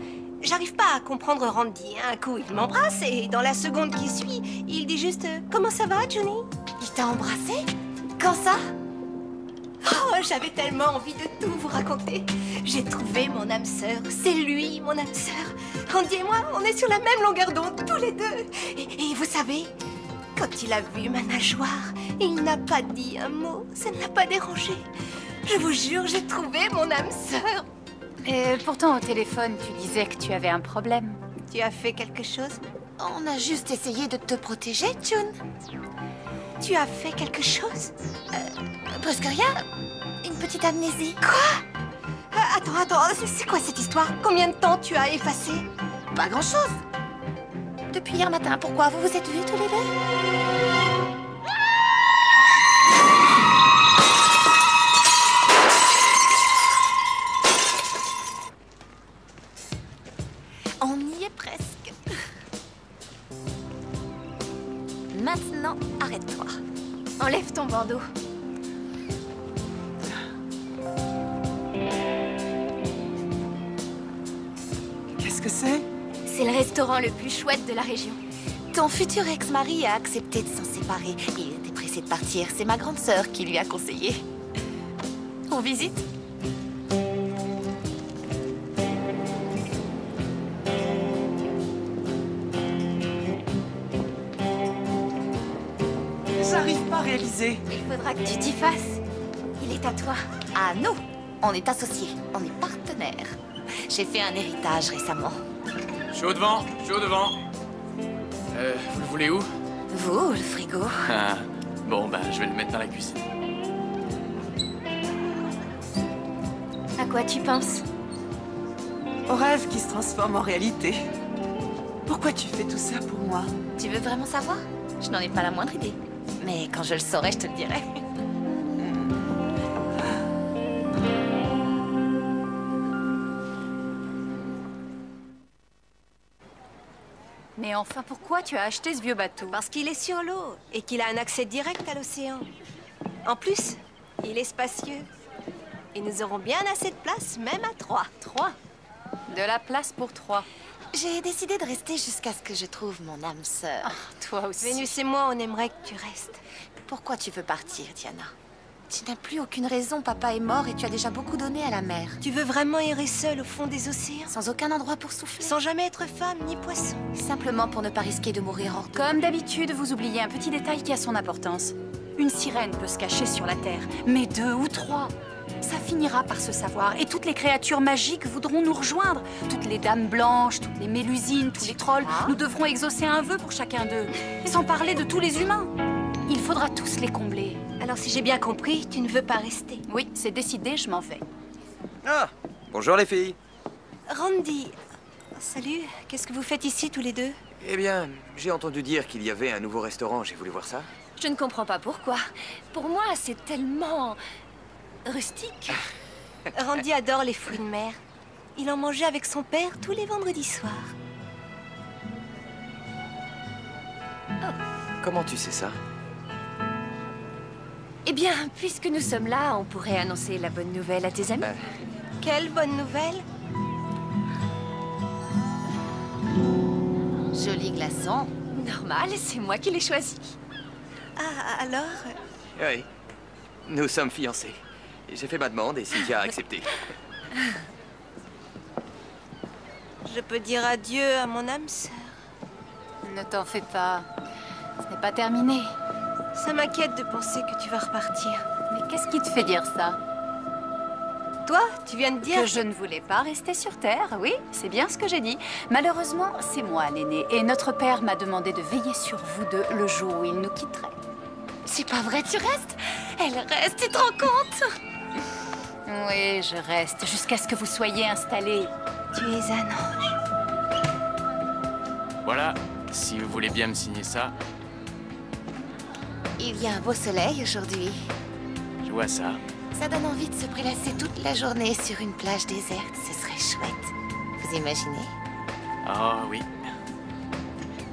J'arrive pas à comprendre Randy. Un coup, il m'embrasse et dans la seconde qui suit, il dit juste « Comment ça va, Johnny ?» Il t'a embrassé? Quand ça? Oh, j'avais tellement envie de tout vous raconter. J'ai trouvé mon âme sœur. C'est lui, mon âme sœur. Randy et moi, on est sur la même longueur d'onde, tous les deux. Et vous savez, quand il a vu ma nageoire, il n'a pas dit un mot. Ça ne l'a pas dérangé. Je vous jure, j'ai trouvé mon âme sœur. Et pourtant, au téléphone, tu disais que tu avais un problème. Tu as fait quelque chose? On a juste essayé de te protéger, June. Tu as fait quelque chose? Presque rien. Une petite amnésie. Quoi? Attends, c'est quoi cette histoire? Combien de temps tu as effacé? Pas grand-chose. Depuis hier matin, pourquoi vous vous êtes vus tous les deux? On y est presque. Maintenant, arrête-toi. Enlève ton bandeau. Qu'est-ce que c'est? C'est le restaurant le plus chouette de la région. Ton futur ex-mari a accepté de s'en séparer. Il était pressé de partir. C'est ma grande sœur qui lui a conseillé. On visite? J'arrive pas à réaliser. Il faudra que tu t'y fasses. Il est à toi. À nous. On est associés. On est partenaires. J'ai fait un héritage récemment. Je suis au devant, je suis au devant. Vous le voulez où? Vous, le frigo. Ah, bon, bah, je vais le mettre dans la cuisine. À quoi tu penses? Au rêve qui se transforme en réalité. Pourquoi tu fais tout ça pour moi? Tu veux vraiment savoir? Je n'en ai pas la moindre idée. Mais quand je le saurai, je te le dirai. Mais enfin, pourquoi tu as acheté ce vieux bateau? Parce qu'il est sur l'eau et qu'il a un accès direct à l'océan. En plus, il est spacieux. Et nous aurons bien assez de place, même à 3. 3? De la place pour 3. J'ai décidé de rester jusqu'à ce que je trouve mon âme sœur. Ah, toi aussi. Vénus et moi, on aimerait que tu restes. Pourquoi tu veux partir, Diana? Tu n'as plus aucune raison, papa est mort et tu as déjà beaucoup donné à la mer. Tu veux vraiment errer seule au fond des océans? Sans aucun endroit pour souffler? Sans jamais être femme ni poisson? Simplement pour ne pas risquer de mourir hors d'eau. Comme d'habitude, vous oubliez un petit détail qui a son importance. Une sirène peut se cacher sur la Terre, mais 2 ou 3. Ça finira par se savoir et toutes les créatures magiques voudront nous rejoindre. Toutes les dames blanches, toutes les mélusines, tous les trolls. Nous devrons exaucer un vœu pour chacun d'eux. Sans parler de tous les humains. Il faudra tous les combler. Alors si j'ai bien compris, tu ne veux pas rester? Oui, c'est décidé, je m'en vais. Ah, bonjour les filles. Randy, salut. Qu'est-ce que vous faites ici tous les deux? Eh bien, j'ai entendu dire qu'il y avait un nouveau restaurant, j'ai voulu voir ça. Je ne comprends pas pourquoi. Pour moi, c'est tellement... rustique. Randy adore les fruits de mer. Il en mangeait avec son père tous les vendredis soirs. Comment tu sais ça? Eh bien, puisque nous sommes là, on pourrait annoncer la bonne nouvelle à tes amis. Quelle bonne nouvelle? Joli glaçon. Normal, c'est moi qui l'ai choisi. Ah, alors Oui. Nous sommes fiancés. J'ai fait ma demande et Cynthia a accepté. Je peux dire adieu à mon âme sœur. Ne t'en fais pas. Ce n'est pas terminé. Ça m'inquiète de penser que tu vas repartir. Mais qu'est-ce qui te fait dire ça? Toi, tu viens de dire... Que je ne voulais pas rester sur Terre, oui, c'est bien ce que j'ai dit. Malheureusement, c'est moi l'aîné, et notre père m'a demandé de veiller sur vous deux le jour où il nous quitterait. C'est pas vrai, tu restes? Elle reste, tu te rends compte? Oui, je reste, jusqu'à ce que vous soyez installés. Tu es un ange. Voilà, si vous voulez bien me signer ça, Il y a un beau soleil aujourd'hui. je vois ça. Ça donne envie de se prélasser toute la journée sur une plage déserte. Ce serait chouette. Vous imaginez? Oh oui.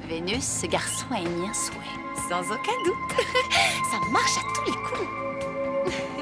Vénus, ce garçon a émis un souhait. Sans aucun doute. Ça marche à tous les coups.